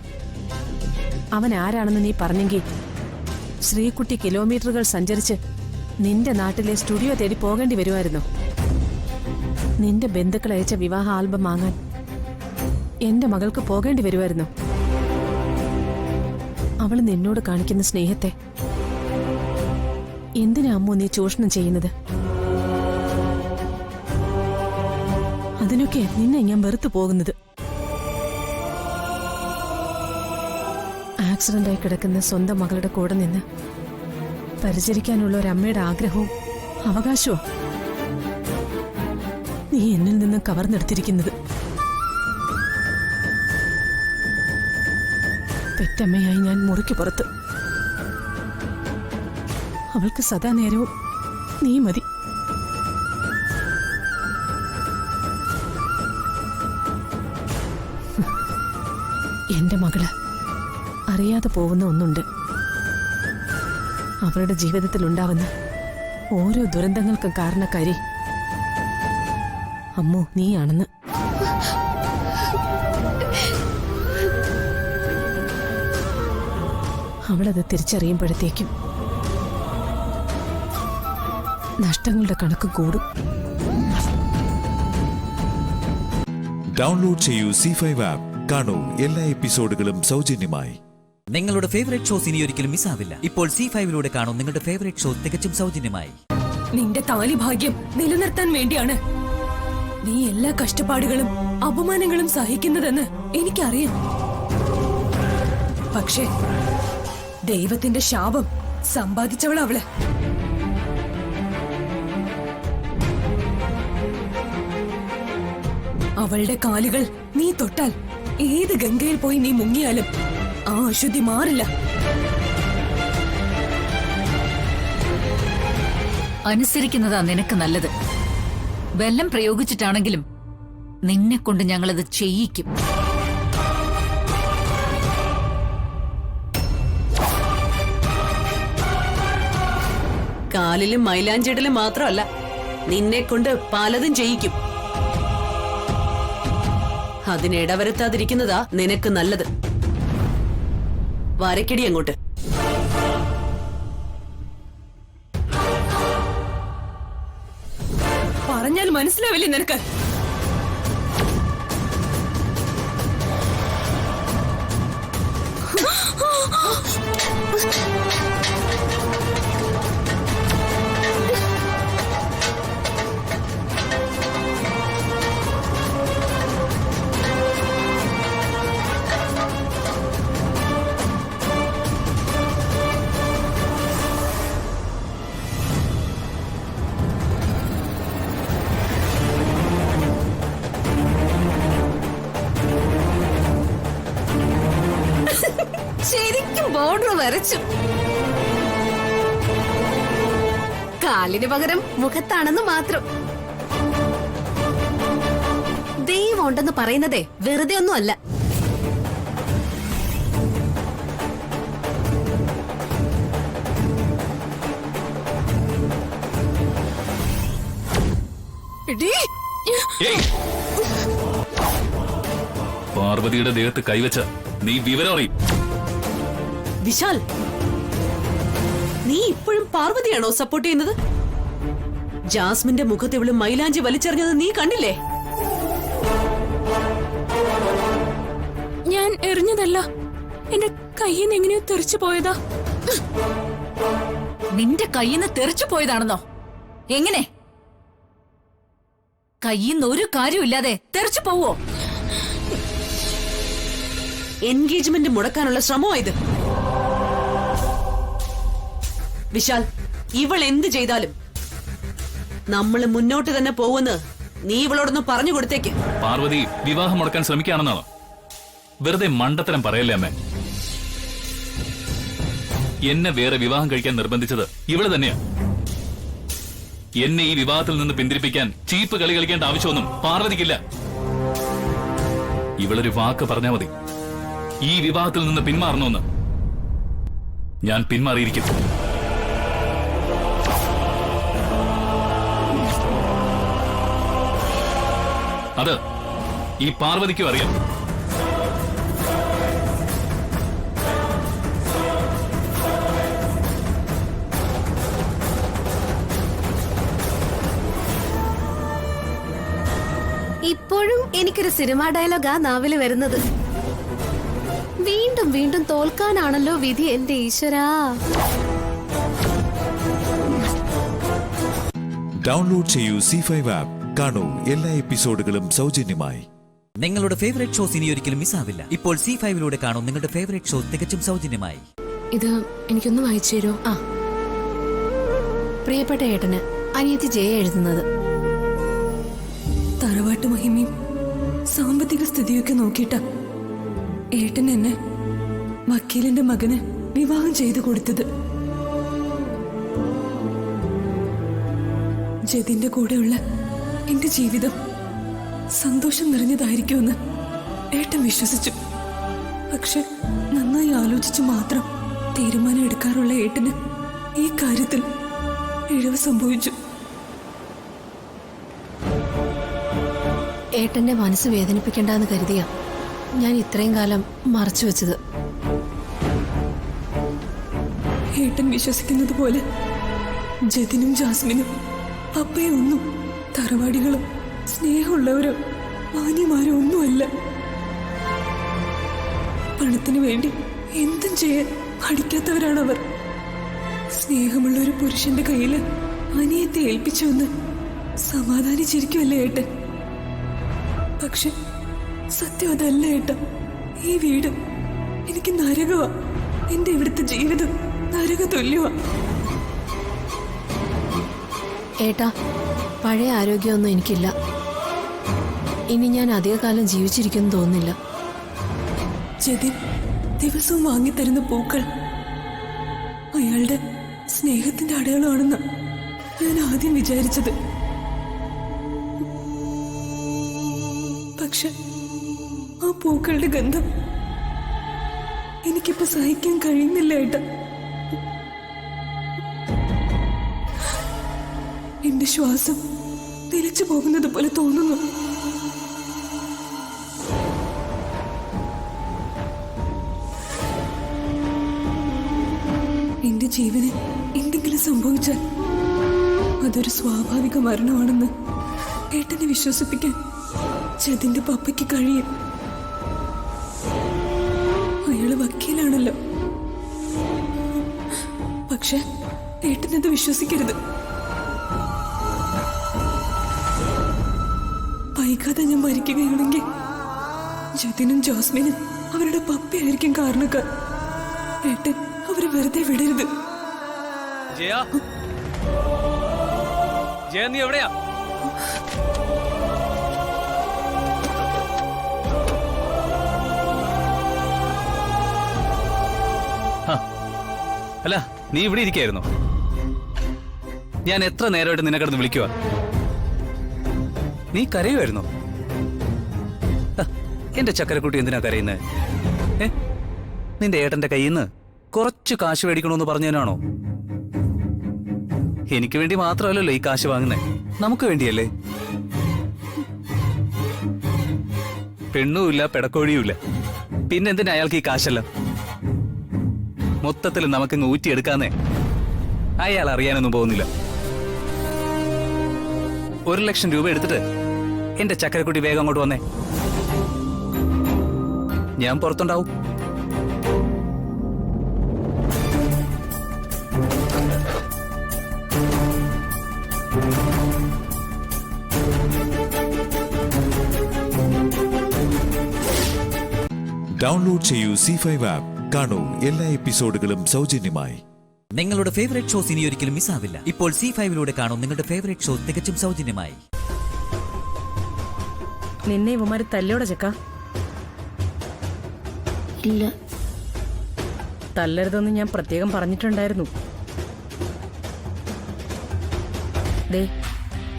അവൻ ആരാണെന്ന് നീ പറഞ്ഞെങ്കിൽ ശ്രീകുട്ടി കിലോമീറ്ററുകൾ സഞ്ചരിച്ച് നിന്റെ നാട്ടിലെ സ്റ്റുഡിയോ തേടി പോകേണ്ടി വരുമായിരുന്നു. നിന്റെ ബന്ധുക്കൾ അയച്ച വിവാഹ ആൽബം വാങ്ങാൻ എന്റെ മകൾക്ക് പോകേണ്ടി വരുമായിരുന്നു. അവൾ നിന്നോട് കാണിക്കുന്ന സ്നേഹത്തെ എന്തിനാ അമ്മോ നീ ചൂഷണം ചെയ്യുന്നത്? അതിനൊക്കെ നിന്നെ ഞാൻ വെറുത്തു പോകുന്നത്. ആക്സിഡന്റായി കിടക്കുന്ന സ്വന്തം മകളുടെ കൂടെ നിന്ന് പരിചരിക്കാനുള്ള ഒരു അമ്മയുടെ ആഗ്രഹവും അവകാശവും നീ എന്നിൽ നിന്ന് കവർന്നെടുത്തിരിക്കുന്നത്. പെറ്റമ്മയായി ഞാൻ മുറിക്ക് പുറത്ത്. അവൾക്ക് സദാ നേരവും നീ മതി. എന്റെ മകള് അറിയാതെ പോകുന്ന ഒന്നുണ്ട്. അവളുടെ ജീവിതത്തിൽ ഉണ്ടാവുന്ന ഓരോ ദുരന്തങ്ങൾക്കും കാരണക്കാരി അമ്മു നീയാണെന്ന്. അവളത് തിരിച്ചറിയുമ്പോഴത്തേക്കും നഷ്ടങ്ങളുടെ കണക്ക് കൂടും. ഡൗൺലോഡ് ചെയ്യൂ C5 ആപ്പ്. കാണൂ എല്ലാ എപ്പിസോഡുകളും സൗജന്യമായി. നിങ്ങളുടെ ഫേവറേറ്റ് ഷോസ് ഇനി ഒരിക്കലും മിസ്സാവില്ല. ഇപ്പോൾ C5 കാണൂ നിങ്ങളുടെ ഫേവറേറ്റ് ഷോ തികച്ചും സൗജന്യമായി. നിന്റെ താലി ഭാഗ്യം നിലനിർത്താൻ വേണ്ടിയാണ് നീ എല്ലാ കഷ്ടപ്പാടുകളും അപമാനങ്ങളും സഹിക്കുന്നതെന്ന് എനിക്കറിയാം. പക്ഷേ ദൈവത്തിന്റെ ശാപം സമ്പാദിച്ചവളവള്. അവളുടെ കാലുകൾ നീ തൊട്ടാൽ ഏത് ഗംഗയിൽ പോയി നീ മുങ്ങിയാലും ആ അശുദ്ധി മാറില്ല. അനുസരിക്കുന്നതാ നിനക്ക് നല്ലത്. ബലം പ്രയോഗിച്ചിട്ടാണെങ്കിലും നിന്നെ കൊണ്ട് ഞങ്ങളത് ചെയ്യിക്കും. കാലിലും മൈലാഞ്ചിടലും മാത്രമല്ല, നിന്നെ കൊണ്ട് പലതും ചെയ്യിക്കും. അതിനിടവരുത്താതിരിക്കുന്നതാ നിനക്ക് നല്ലത്. വരക്കിടി അങ്ങോട്ട്. പറഞ്ഞാൽ മനസ്സിലാവില്ലേ നിനക്ക്? ശരിക്കും ബോർഡർ വരച്ചു. കാലിന് പകരം മുഖത്താണെന്ന് മാത്രം. ദൈവം ഉണ്ടെന്ന് പറയുന്നതേ വെറുതെ ഒന്നും അല്ല. പാർവതിയുടെ ദേഹത്ത് കൈവച്ച നീ വിവരം അറിയും. വിശാൽ, നീ ഇപ്പോഴും പാർവതിയാണോ സപ്പോർട്ട് ചെയ്യുന്നത്? ജാസ്മിന്റെ മുഖത്ത് ഇവള് മൈലാഞ്ചി വലിച്ചെറിഞ്ഞത് നീ കണ്ടില്ലേ? ഞാൻ എറിഞ്ഞതല്ല, എന്റെ കയ്യിൽ നിന്ന് എങ്ങനെയോ തെറിച്ചു പോയതാ. നിന്റെ കയ്യിൽ നിന്ന് തെറിച്ചു പോയതാണെന്നോ? എങ്ങനെ? കയ്യിൽ നിന്ന് ഒരു കാര്യമില്ലാതെ തെറിച്ചു പോവോ? എൻഗേജ്മെന്റ് മുടക്കാനുള്ള ശ്രമമോ ഇത്? വിശാൽ, ഇവൾ എന്ത് ചെയ്താലും നമ്മൾ മുന്നോട്ട് തന്നെ പോകുമെന്ന് നീ ഇവളോടൊന്ന് പറഞ്ഞു കൊടുത്തേക്ക്. പാർവതി വിവാഹം മുടക്കാൻ ശ്രമിക്കുകയാണെന്നാണോ? വെറുതെ മണ്ടത്തരം പറയല്ലേ അമ്മേ. എന്നെ വേറെ വിവാഹം കഴിക്കാൻ നിർബന്ധിച്ചത് ഇവള് തന്നെയാ. എന്നെ ഈ വിവാഹത്തിൽ നിന്ന് പിന്തിരിപ്പിക്കാൻ ചീപ്പ് കളി കളിക്കേണ്ട ആവശ്യമൊന്നും പാർവതിക്കില്ല. ഇവളൊരു വാക്ക് പറഞ്ഞാൽ മതി, ഈ വിവാഹത്തിൽ നിന്ന് പിന്മാറണമെന്ന്. ഞാൻ പിന്മാറിയിരിക്കും. അത് ഈ പാർവതിക്കും അറിയാം. ഇപ്പോഴും എനിക്കൊരു സിനിമാ ഡയലോഗാ നാവില് വരുന്നത്. വീണ്ടും വീണ്ടും തോൽക്കാനാണല്ലോ വിധി എന്റെ ഈശ്വരാ. ഡൗൺലോഡ് ചെയ്യൂ C5 ആപ്പ്. കാണൂ എല്ലാ എപ്പിസോഡുകളും സൗജന്യമായി. നിങ്ങളുടെ ഫേവറേറ്റ് ഷോസ് ഇനി ഒരിക്കലും മിസ്സാവില്ല. ഇപ്പോൾ C5ലൂടെ കാണും നിങ്ങളുടെ ഫേവറേറ്റ് ഷോ തികച്ചും സൗജന്യമായി. ഇത് എനിക്കൊന്ന് വായിച്ചു തരോ? പ്രിയപ്പെട്ട ഏട്ടന് അനിയത്തി ജയ എഴുതുന്നത്. തറവാട്ട് മഹിമയും സാമ്പത്തിക സ്ഥിതിയൊക്കെ നോക്കിയിട്ടാ ഏട്ടൻ എന്നെ വക്കീലിന്റെ മകന് വിവാഹം ചെയ്തു കൊടുത്തത്. ജതിന്റെ കൂടെയുള്ള എന്റെ ജീവിതം സന്തോഷം നിറഞ്ഞതായിരിക്കുമെന്ന് ഏട്ടൻ വിശ്വസിച്ചു. പക്ഷെ നന്നായി ആലോചിച്ച് മാത്രം തീരുമാനം എടുക്കാറുള്ള ഏട്ടന് ഈ കാര്യത്തിൽ ഇഴവ് സംഭവിച്ചു. ഏട്ടന്റെ മനസ്സ് വേദനിപ്പിക്കണ്ടെന്ന് കരുതിയാ ഞാൻ ഇത്രയും കാലം മറച്ചു വെച്ചത്. ഏട്ടൻ വിശ്വസിക്കുന്നത് പോലെ ജതിനും ജാസ്മിനും അപ്പയും ഒന്നും തറവാടികളും സ്നേഹമുള്ളവരോ മാന്യമാരോ ഒന്നുമല്ല. പണത്തിനു വേണ്ടി എന്തും ചെയ്യാൻ പഠിക്കാത്തവരാണവർ. സ്നേഹമുള്ള ഒരു പുരുഷന്റെ കയ്യില് അനിയത്തെ ഏൽപ്പിച്ചുവെന്ന് സമാധാനിച്ചിരിക്കുമല്ലേ ഏട്ടൻ? പക്ഷെ സത്യം അതല്ല ഏട്ട. ഈ വീട് എനിക്ക് നരകമാ. എന്റെ ഇവിടുത്തെ ജീവിതം നരക തുല്യമാ. ഏട്ടാ, പഴയ ആരോഗ്യമൊന്നും എനിക്കില്ല. ഇനി ഞാൻ അധികകാലം ജീവിച്ചിരിക്കുമെന്ന് തോന്നുന്നില്ല. ജതിൻ ദിവസവും വാങ്ങിത്തരുന്ന പൂക്കൾ അയാളുടെ സ്നേഹത്തിന്റെ അടയാളമാണെന്ന് ഞാൻ ആദ്യം വിചാരിച്ചത്. പക്ഷെ ആ പൂക്കളുടെ ഗന്ധം എനിക്കിപ്പോ സഹിക്കാൻ കഴിയുന്നില്ല ഏട്ടാ. എന്റെ ശ്വാസം നിലച്ചു പോകുന്നത് പോലെ തോന്നുന്നു. എന്റെ ജീവന് എന്തെങ്കിലും സംഭവിച്ചാൽ അതൊരു സ്വാഭാവിക മരണമാണെന്ന് ഏട്ടനെ വിശ്വസിപ്പിക്കാൻ ജതിന്റെ പപ്പയ്ക്ക് കഴിയും. അയാള് വക്കീലാണല്ലോ. പക്ഷെ ഏട്ടനത് വിശ്വസിക്കരുത്. വൈകാതെ ഞാൻ മരിക്കുകയാണെങ്കിൽ ജതിനും ജാസ്മിനും അവരുടെ പപ്പയായിരിക്കും കാരണക്കാർ. ഏട്ടൻ അവരെ വെറുതെ വിടരുത്. നീ എവിടെയാ? അല്ല, നീ ഇവിടെ ഇരിക്കായിരുന്നോ? ഞാൻ എത്ര നേരമായിട്ട് നിന്നെ കിടന്ന് വിളിക്കുക. നീ കരയുമായിരുന്നോ? എന്റെ ചക്കരക്കുട്ടി എന്തിനാ കരയുന്നത്? നിന്റെ ഏട്ടന്റെ കയ്യിൽ നിന്ന് കുറച്ച് കാശ് മേടിക്കണമെന്ന് പറഞ്ഞതിനാണോ? എനിക്ക് വേണ്ടി മാത്രമല്ലല്ലോ ഈ കാശ് വാങ്ങുന്നേ, നമുക്ക് വേണ്ടിയല്ലേ. പെണ്ണുമില്ല, പെടക്കോഴിയുമില്ല, പിന്നെന്തിനാ അയാൾക്ക് ഈ കാശല്ല? മൊത്തത്തിൽ നമുക്കങ്ങ് ഊറ്റിയെടുക്കാന്നേ. അയാൾ അറിയാനൊന്നും പോകുന്നില്ല. 1,00,000 രൂപ എടുത്തിട്ട് എന്റെ ചക്കരക്കുട്ടി വേഗം അങ്ങോട്ട് വന്നേ. ഞാൻ പുറത്തുണ്ടാവും. ഡൗൺലോഡ് ചെയ്യൂ C5 ആപ്പ്. കാണൂ എല്ലാ എപ്പിസോഡുകളും സൗജന്യമായി. നിങ്ങളുടെ ഫേവറേറ്റ് ഷോസ് ഇനി ഒരിക്കലും മിസ്സാവില്ല. ഇപ്പോൾ C5 കാണൂ നിങ്ങളുടെ ഫേവറേറ്റ് ഷോ തികച്ചും സൗജന്യമായി. നിന്നെ ഇവന്മാര് തല്ലോടെ ചെക്ക? ഇല്ല. തല്ലരുതെന്ന് ഞാൻ പ്രത്യേകം പറഞ്ഞിട്ടുണ്ടായിരുന്നു. ദേ,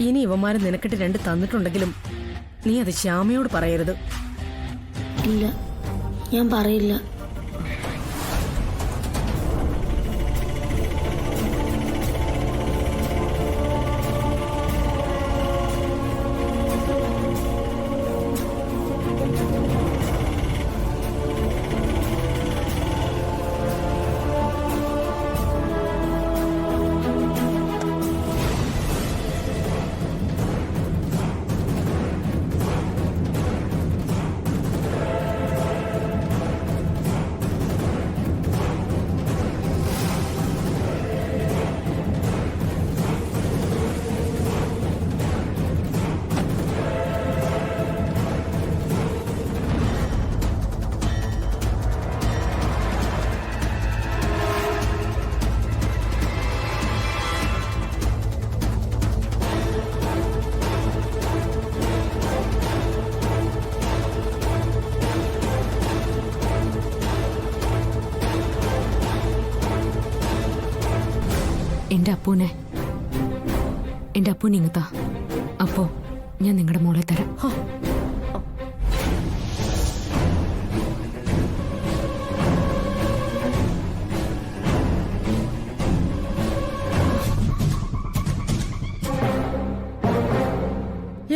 ഇനി ഇവന്മാര് നിനക്കിട്ട് 2 തന്നിട്ടുണ്ടെങ്കിലും നീ അത് ശ്യാമയോട് പറയരുത്. ഇല്ല, ഞാൻ പറയില്ല. എന്റെ അപ്പൂനെ ഇങ്ങത്താ. അപ്പോ ഞാൻ നിങ്ങളുടെ മോളെ തരാം.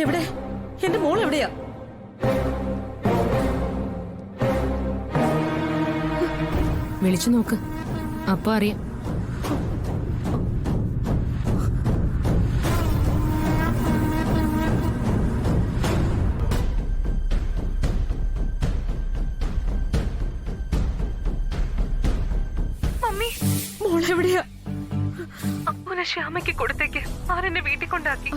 എവിടെ? എന്റെ മോൾ എവിടെയാ? വിളിച്ചു നോക്ക്, അപ്പൊ അറിയാം. മോളെവിടെയാ? അപ്പൂനെ ശ്യാമയ്ക്ക് കൊടുത്തേക്ക്. ആരെന്നെ വീട്ടിൽ കൊണ്ടാക്കി.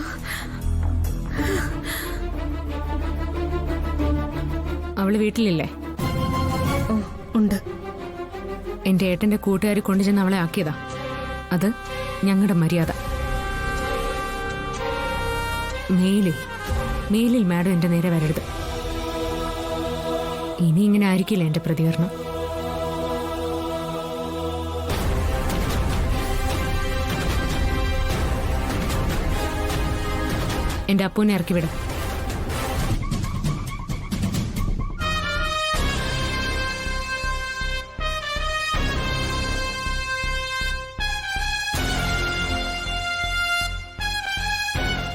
അവള് വീട്ടിലില്ലേ? ഉണ്ട്. എന്റെ ഏട്ടന്റെ കൂട്ടുകാരി കൊണ്ടുചെന്ന് അവളെ ആക്കിയതാ. അത് ഞങ്ങളുടെ മര്യാദ. മേലിൽ മാഡം എന്റെ നേരെ വരരുത്. ഇനി ഇങ്ങനെ ആയിരിക്കില്ല എന്റെ പ്രതികരണം. എന്റെ അപ്പൂനെ ഇറക്കി വിടാം.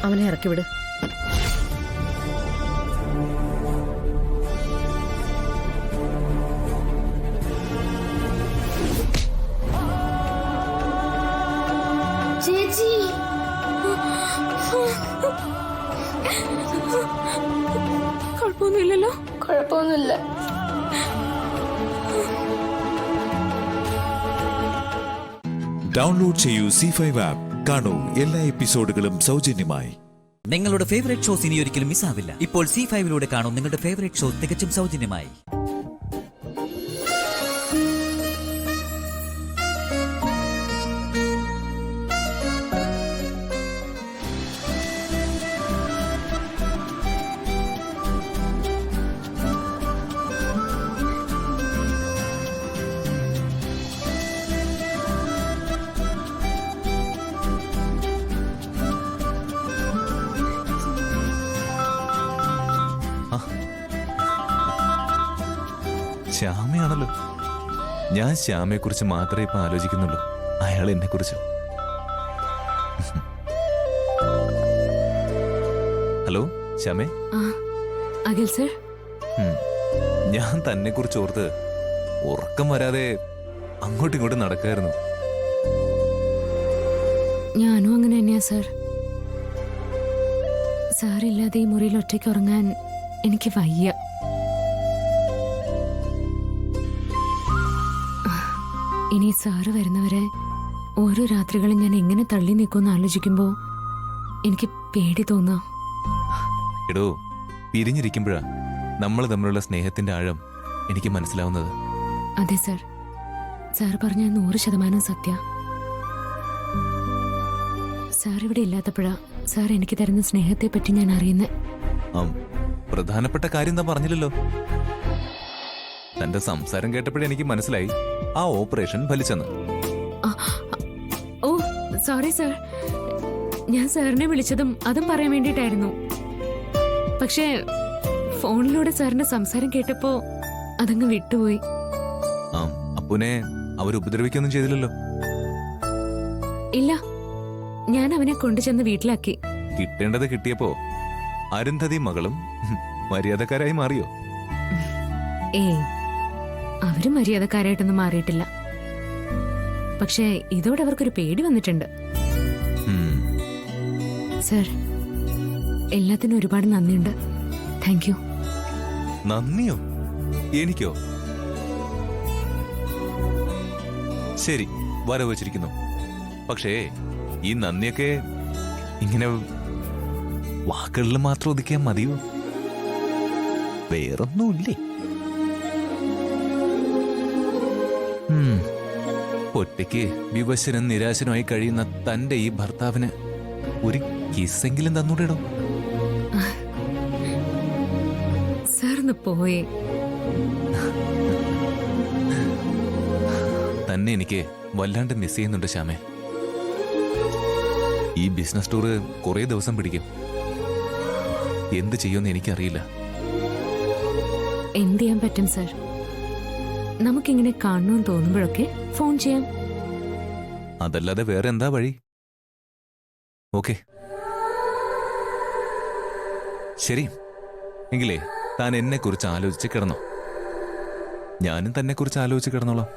അവനെ ഇറക്കി വിട്. ചേച്ചി, കുഴപ്പമൊന്നുമില്ലല്ലോ? കുഴപ്പമൊന്നുമില്ല. ഡൗൺലോഡ് ചെയ്യൂ C5 ആപ്പ്. കാണൂ എല്ലാ എപ്പിസോഡുകളും സൗജന്യമായി. നിങ്ങളുടെ ഫേവറേറ്റ് ഷോസ് ഇനി ഒരിക്കലും മിസ്സാവില്ല. ഇപ്പോൾ C5 കാണൂ നിങ്ങളുടെ ഫേവറേറ്റ് ഷോ തികച്ചും സൗജന്യമായി. ശ്യാമയാണല്ലോ. ഞാൻ ശ്യാമയെ കുറിച്ച് മാത്രമേ ഇപ്പൊ ആലോചിക്കുന്നുള്ളൂ, അയാൾ എന്നെ കുറിച്ച്. ഹലോ ശ്യാമേ. അഖിൽ സർ, ഞാൻ തന്നെ കുറിച്ച് ഓർത്ത് ഉറക്കം വരാതെ അങ്ങോട്ടും ഇങ്ങോട്ടും നടക്കായിരുന്നു. ഞാനും അങ്ങനെ തന്നെയാ സാർ. സാറില്ലാതെ ഈ മുറിയിൽ ഒറ്റയ്ക്ക് ഉറങ്ങാൻ എനിക്ക് വയ്യ. ഇനി സാറ് വരുന്നവരെ ഓരോ രാത്രികളും ഞാൻ എങ്ങനെ തള്ളി നിൽക്കുമെന്ന് ആലോചിക്കുമ്പോ എനിക്ക് പേടി തോന്നാ. എടോ, പിരിഞ്ഞിരിക്കുമ്പോഴാ നമ്മൾ തമ്മിലുള്ള സ്നേഹത്തിന്റെ ആഴം എനിക്ക് മനസ്സിലാവുന്നത്. അതെ സാർ, സാർ പറഞ്ഞ 100% സത്യ. സാർ ഇവിടെ ഇല്ലാത്തപ്പോഴാ സാർ എനിക്ക് തരുന്ന സ്നേഹത്തെ പറ്റി ഞാൻ അറിയുന്നേ. പ്രധാനപ്പെട്ട കാര്യം എന്താ പറഞ്ഞില്ലല്ലോ. തന്റെ സംസാരം കേട്ടപ്പോഴേ എനിക്ക് മനസ്സിലായി ആ ഓപ്പറേഷൻ ഫലിച്ചെന്ന്. ഓ സോറി സാർ, ഞാൻ സാറിനെ വിളിച്ചതും അതും പറയാൻ വേണ്ടിയിട്ടായിരുന്നു. പക്ഷേ ഫോണിലൂടെ സാറിന്റെ സംസാരം കേട്ടപ്പോ അതങ്ങ് വിട്ടുപോയി. അപ്പുനെ അവരുപദ്രവിക്കൊന്നും ചെയ്തില്ലല്ലോ? ഇല്ല, ഞാൻ അവനെ കൊണ്ടുചെന്ന് വീട്ടിലാക്കി. കിട്ടേണ്ടത് കിട്ടിയപ്പോ അരുന്ധതി മകളും മര്യാദക്കാരായി മാറിയോ? ഏയ്, അവര് മര്യാദക്കാരായിട്ടൊന്നും മാറിയിട്ടില്ല. പക്ഷേ ഇതോടെ അവർക്കൊരു പേടി വന്നിട്ടുണ്ട്. സർ, എല്ലാത്തിനും ഒരുപാട് നന്ദിയുണ്ട്. Thank you. നന്ദിയോ? എനിക്കോ? ശരി, വരവ് വച്ചിരിക്കുന്നു. പക്ഷേ ഈ നന്ദിയൊക്കെ ഇങ്ങനെ വാക്കുകളിൽ മാത്രം ഒതുക്കിയാൽ മതിയോ? വേറൊന്നുമില്ലേ? ഒറ്റയ്ക്ക് വിവശനും നിരാശനുമായി കഴിയുന്ന തന്റെ ഈ ഭർത്താവിന് ഒരു കിസ്സെങ്കിലും തന്നൂടെടോ? സാറിന്ന് പോയേ. തന്നെ എനിക്ക് വല്ലാണ്ട് മിസ് ചെയ്യുന്നുണ്ട് ശ്യാമേ. ഈ ബിസിനസ് ടൂറ് കുറെ ദിവസം പിടിക്കും. എന്ത് ചെയ്യുമെന്ന് എനിക്കറിയില്ല. എന്ത് ചെയ്യാൻ പറ്റും സർ? നമുക്കിങ്ങനെ കാണണമെന്ന് തോന്നുമ്പോഴൊക്കെ ഫോൺ ചെയ്യാം. അതല്ലാതെ വേറെ എന്താ വഴി? ഓക്കെ, ശരി. എങ്കിലേ താൻ എന്നെ കുറിച്ച് ആലോചിച്ച് കിടന്നോ. ഞാനും തന്നെ കുറിച്ച് ആലോചിച്ച് കിടന്നോളാം.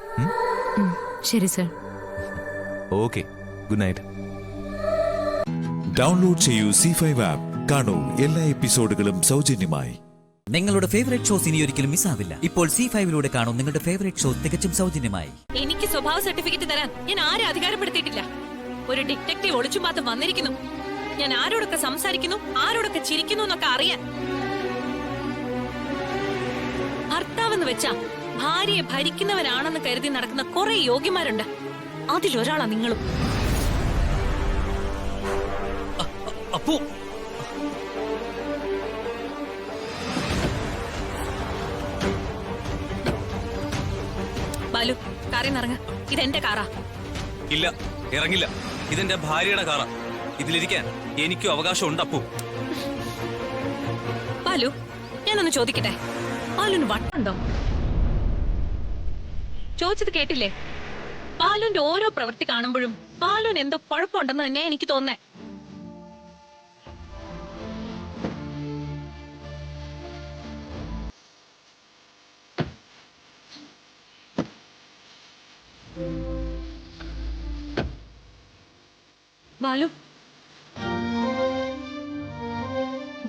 ശരി sir. Okay, good night. Download ചെയ്യൂ C5 ആപ്പ്. കാണൂ എല്ലാ എപ്പിസോഡുകളും സൗജന്യമായി. നിങ്ങളുടെ ഫേവറേറ്റ് ഷോസ് ഇനി ഒരിക്കലും മിസ്സാവില്ല. ഇപ്പോൾ C5 കാണൂ നിങ്ങളുടെ ഫേവറേറ്റ് ഷോ തികച്ചും സൗജന്യമായി. എനിക്ക് സ്വഭാവ സർട്ടിഫിക്കറ്റ് തരാൻ ഞാൻ ആരെ അധികാരപ്പെടുത്തിയിട്ടില്ല. ഒരു ഡിറ്റക്റ്റീവ് ഒളിച്ചും പാത്തും വന്നിരിക്കുന്നു. ഞാൻ ആരോടൊക്കെ സംസാരിക്കുന്നു, ആരോടൊക്കെ ചിരിക്കുന്നു എന്നൊക്കെ അറിയാൻ. ഭർത്താവെന്ന് വെച്ചാ ഭാര്യയെ ഭരിക്കുന്നവരാണെന്ന് കരുതി നടക്കുന്ന കുറെ യോഗ്യന്മാരുണ്ട്. അതിലൊരാളാ നിങ്ങളും. അപ്പോ ബാലു, കാറിൽ നിറങ്ങ. ഇതെന്റെ കാറാ. ഇല്ല, ഇറങ്ങില്ല. ഇതെന്റെ ഭാര്യയുടെ കാറാ. ഇതിലിരിക്കാൻ എനിക്കും അവകാശമുണ്ട് അപ്പു. ബാലു, ഞാനൊന്ന് ചോദിക്കട്ടെ, ബാലുന് വട്ടുണ്ടോ? ചോദിച്ചത് കേട്ടില്ലേ? ബാലുന്റെ ഓരോ പ്രവൃത്തി കാണുമ്പോഴും ബാലുന് എന്തോ കുഴപ്പമുണ്ടെന്ന് തന്നെ എനിക്ക് തോന്നേ. ബാലു,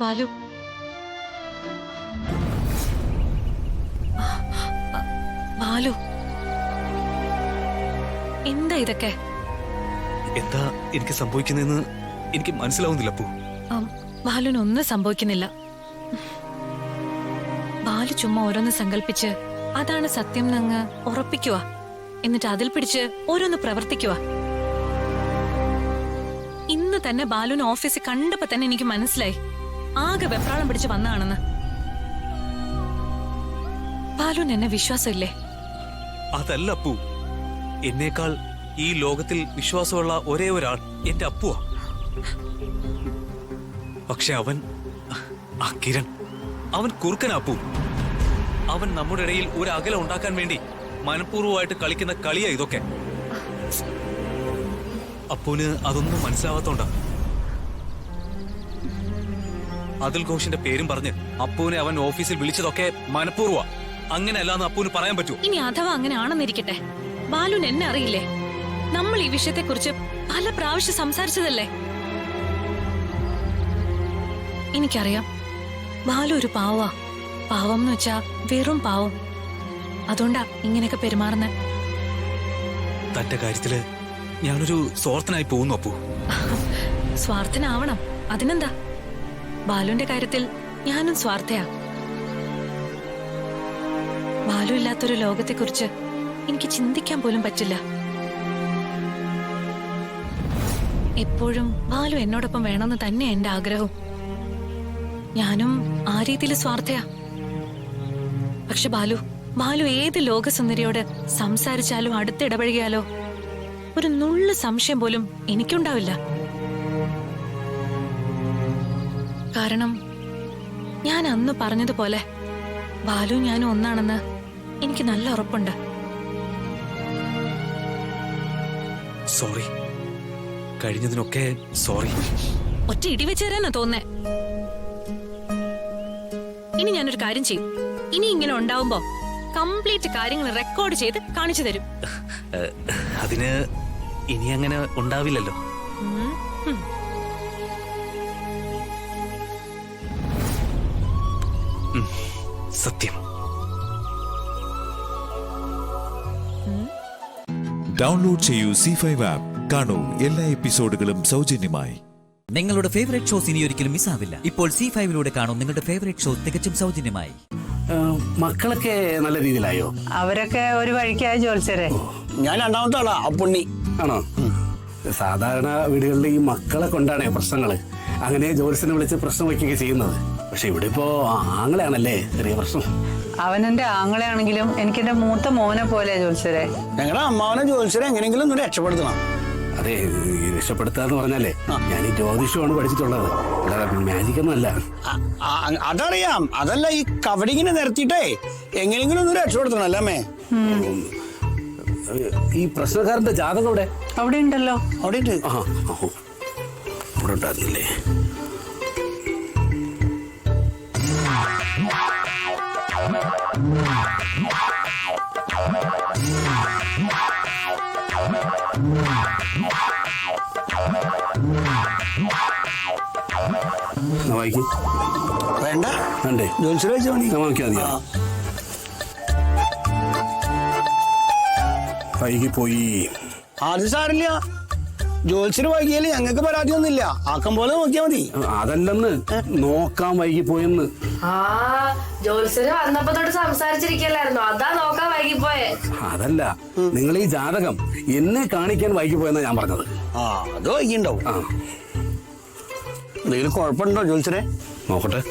ബാലു, ബാലു, എന്താ ഇതൊക്കെ? എന്താ എനിക്ക് സംഭവിക്കുന്നതെന്ന് എനിക്ക് മനസ്സിലാവുന്നില്ല അപ്പു. ബാലുനൊന്നും സംഭവിക്കുന്നില്ല. ബാലു ചുമ്മാ ഓരോന്ന് സങ്കല്പിച്ച് അതാണ് സത്യം എന്നങ്ങ് ഉറപ്പിക്കുക. എന്നിട്ട് അതിൽ പിടിച്ച് ഓരോന്ന് പ്രവർത്തിക്കുക. ഇന്ന് തന്നെ ബാലുവിന് ഓഫീസിൽ കണ്ടപ്പോ തന്നെ എനിക്ക് മനസ്സിലായി ആകെ വെപ്രാളം പിടിച്ച് വന്നതാണെന്ന്. ബാലുവിന് എന്നെ വിശ്വാസമില്ലേ? അതല്ല അപ്പു, എന്നേക്കാൾ ഈ ലോകത്തിൽ വിശ്വാസമുള്ള ഒരേ ഒരാൾ എന്റെ അപ്പുവാ. പക്ഷെ അവൻ, ആ കിരൺ, അവൻ കുറുക്കനാ അപ്പു. അവൻ നമ്മുടെ ഇടയിൽ ഒരു അകലം ഉണ്ടാക്കാൻ വേണ്ടി മനഃപൂർവ്വമായിട്ട് കളിക്കുന്ന കളിയാ ഇതൊക്കെ. അപ്പുവിന് അതൊന്നും മനസ്സിലാവാത്തോണ്ടാ അതിൽ ഘോഷിന്റെ പേരും പറഞ്ഞ് അപ്പുവിനെ അവൻ ഓഫീസിൽ വിളിച്ചതൊക്കെ മനഃപൂർവ്വ. അങ്ങനെയല്ലാന്ന് അപ്പുവിന് പറയാൻ പറ്റൂ. ഇനി അഥവാ അങ്ങനെ ആണെന്നിരിക്കട്ടെ, ബാലുന് എന്നെ അറിയില്ലേ? നമ്മൾ ഈ വിഷയത്തെ കുറിച്ച് പല പ്രാവശ്യം സംസാരിച്ചതല്ലേ. എനിക്കറിയാം ബാലു ഒരു പാവാ. പാവം എന്ന് വെച്ചാ വെറും പാവം. അതുകൊണ്ടാ ഇങ്ങനെയൊക്കെ പെരുമാറുന്ന. തന്റെ കാര്യത്തില് ഞാനൊരു സ്വാർത്ഥനായി പോകുന്നു അപ്പു. സ്വാർത്ഥനാവണം, അതിനെന്താ. ബാലുവിന്റെ കാര്യത്തിൽ ഞാനും സ്വാർത്ഥയാ. ബാലു ഇല്ലാത്തൊരു ലോകത്തെക്കുറിച്ച് എനിക്ക് ചിന്തിക്കാൻ പോലും പറ്റില്ല. എപ്പോഴും ബാലു എന്നോടൊപ്പം വേണമെന്ന് തന്നെ എന്റെ ആഗ്രഹവും. ഞാനും ആ രീതിയിൽ സ്വാർത്ഥയാ. പക്ഷെ ബാലു ഏത് ലോകസുന്ദരിയോട് സംസാരിച്ചാലോ അടുത്തിടപഴകിയാലോ ഒരു നുള്ളു സംശയം പോലും എനിക്കുണ്ടാവില്ല. കാരണം ഞാൻ അന്ന് പറഞ്ഞതുപോലെ ബാലു ഞാനും ഒന്നാണെന്ന് എനിക്ക് നല്ല ഉറപ്പുണ്ട്. സോറി, കഴിഞ്ഞതിനൊക്കെ സോറി. ഒറ്റ ഇടിവെച്ച് തരാനാ തോന്നേ. ഇനി ഞാനൊരു കാര്യം ചെയ്യും. ഇനി ഇങ്ങനെ ഉണ്ടാവുമ്പോ കംപ്ലീറ്റ് കാര്യങ്ങൾ റെക്കോർഡ് ചെയ്ത് കാണിച്ചു തരും. അതിന് ഇനി അങ്ങനെ ഉണ്ടാവില്ലല്ലോ. സത്യം. ഡൗൺലോഡ് ചെയ്യൂ C5 ആപ്പ്. കാണൂ എല്ലാ എപ്പിസോഡുകളും സൗജന്യമായി. നിങ്ങളുടെ ഫേവറേറ്റ് ഷോസ് ഇനി ഒരിക്കലും മിസ്സാവില്ല. ഇപ്പോൾ C5 കാണൂ നിങ്ങളുടെ ഫേവറേറ്റ് ഷോ തികച്ചും സൗജന്യമായി. മക്കളൊക്കെ നല്ല രീതിയിലായോ? അവരൊക്കെ ഒരു വഴിക്കായി ജോത്സ്യരെ. ഞാൻ രണ്ടാമത്തെ ആളാ അപ്പുണ്ണി. ആണോ? സാധാരണ വീടുകളിൽ ഈ മക്കളെ കൊണ്ടാണ് പ്രശ്നങ്ങള്. അങ്ങനെ ജോത്സ്യനെ വിളിച്ച് പ്രശ്നം വയ്ക്കുകയൊക്കെ ചെയ്യുന്നത്. പക്ഷെ ഇവിടെ ഇപ്പോ ആങ്ങളെയാണല്ലേ ചെറിയ പ്രശ്നം. അവനെന്റെ ആങ്ങളെയാണെങ്കിലും എനിക്കെന്റെ മൂത്ത മോനെ പോലെ ജോത്സ്യരെ. ഞങ്ങളുടെ അമ്മാവനെ ജോത്സ്യരെ എങ്ങനെയെങ്കിലും ഒന്ന് രക്ഷപ്പെടുത്തണം. അതെ, രക്ഷപ്പെടുത്താന്ന് പറഞ്ഞാലേ ഞാൻ ഈ ജ്യോതിഷമാണ് പഠിച്ചിട്ടുള്ളത്, അല്ലാതെ മാജിക് ഒന്നും അല്ല. അതറിയാം. അതല്ല, ഈ കവടിങ്ങനെ നിരത്തിയിട്ടേ എങ്ങനെയെങ്കിലും ഒന്ന് രക്ഷപ്പെടുത്തണം അല്ലേ? ഈ പ്രശ്നക്കാരന്റെ ജാതകം അവിടെ അവിടെ ഉണ്ടല്ലോ. അവിടെ ഉണ്ട്. അവിടെ ഉണ്ടായിരുന്നില്ലേ? വായിക്കും. വേണ്ട വേണ്ടേ? ജോത്സ്യരെ വെച്ചാൽ മതി. നോക്കിയാൽ മതി. വൈകി പോയി. അത് സാരില്ല, ജോത്സ്യര് വൈകിയാല് ഞങ്ങൾക്ക് പരാതിയൊന്നുമില്ല. ആക്കം പോലെ നോക്കിയാൽ മതി. അതല്ലെന്ന്, നോക്കാൻ വൈകി പോയെന്ന്. ജോത്സ്യര് വന്നപ്പോ തൊട്ട് സംസാരിച്ചിരിക്കല്ലായിരുന്നു, അതാ നോക്കാൻ വൈകിപ്പോയെ. അതല്ല, നിങ്ങൾ ഈ ജാതകം എന്നെ കാണിക്കാൻ വൈകി പോയെന്നാ ഞാൻ പറഞ്ഞത്. അത് വൈകിണ്ടാവും. എന്തെങ്കിലും കുഴപ്പമുണ്ടോ ജോത്സ്യരെ? നോക്കട്ടെ.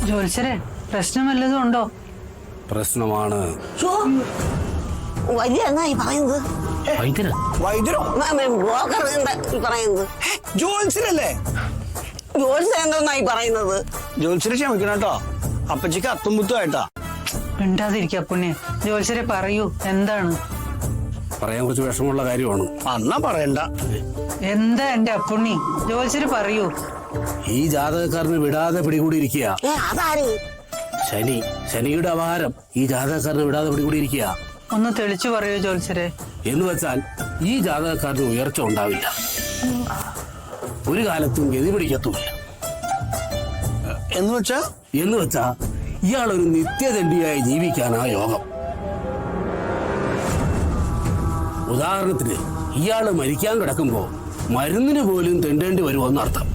ജോത്സ്യരെ, പ്രശ്നം വല്ലതും ഉണ്ടോ? പ്രശ്നമാണ്. ജോത്സ്യരല്ലേ? ജോത്സ്യരെന്തായി പറയുന്നത്? ജോത്സ്യരെ ക്ഷമിക്കണം കേട്ടോ, അപ്പച്ചിക്ക് അത്തുംപുത്തുമായിട്ടാ. മിണ്ടാതിരിക്കുക പുണ്യ. ജോത്സ്യരെ പറയൂ, എന്താണ്? പറയാൻ കുറച്ച് വിഷമമുള്ള കാര്യമാണ്. അന്നാ പറയണ്ട. എന്താ എന്റെ അപ്പുണ്ണി? ജോത്സ്യര് പറയൂ. ഈ ജാതകക്കാരന് വിടാതെ പിടികൂടിയിരിക്കുക. ശനിയുടെ അപഹാരം ഈ ജാതകക്കാരന് വിടാതെ പിടികൂടിയിരിക്കുക. ഒന്ന് തെളിച്ചു പറയൂ ജോത്സ്യരെ. എന്ന് വെച്ചാൽ ഈ ജാതകക്കാരന് ഉയർച്ച ഉണ്ടാവില്ല, ഒരു കാലത്തും ഗതി പിടിക്കത്തുമില്ല. എന്ന് വെച്ചാ ഇയാളൊരു നിത്യദണ്ഡിയായി ജീവിക്കാനാ യോഗം. ഉദാഹരണത്തിന്, ഇയാള് മരിക്കാൻ കിടക്കുമ്പോ മരുന്നിന് പോലും തെണ്ടേണ്ടി വരുമെന്നർത്ഥം.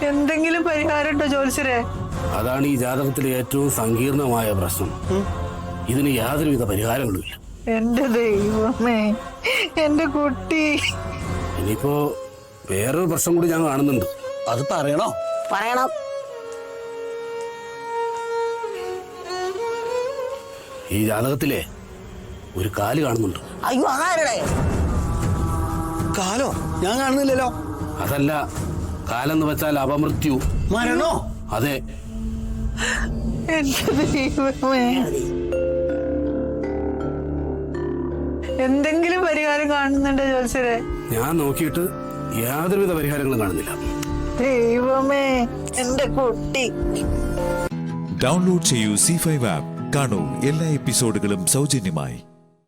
എന്തെങ്കിലും പരിഹാരമുണ്ടോ ജോത്സ്യരെ? അതാണ് ഈ ജാതകത്തിലെ ഏറ്റവും സങ്കീർണമായ പ്രശ്നം. ഇതിന് യാതൊരുവിധ പരിഹാരങ്ങളുമില്ല. എന്റെ ദൈവമേ, എന്റെ കുട്ടി. ഇനിയിപ്പോ വേറൊരു പ്രശ്നം കൂടി ഞാൻ കാണുന്നുണ്ട്. അത് പറയണോ? പറയണം. ഈ ജാതകത്തിലെ ഒരു കാല് കാണുന്നുണ്ട്. അയ്യോ ആരുടെ കാലോ? ഞാൻ കാണുന്നില്ലല്ലോ. അതല്ല, കാലെന്ന് വെച്ചാൽ അപമൃത്യു. മരണോ? അതെ. എന്തെങ്കിലും പരിഹാരം കാണുന്നുണ്ടോ ജോത്സ്യരെ? ഞാൻ നോക്കിയിട്ട് യാതൊരുവിധ പരിഹാരങ്ങളും കാണുന്നില്ല. ദൈവമേ, എന്റെ കുട്ടി. ഡൗൺലോഡ് ചെയ്യൂ C5 ആപ്പ്. കാണൂ എല്ലാ എപ്പിസോഡുകളും സൗജന്യമായി.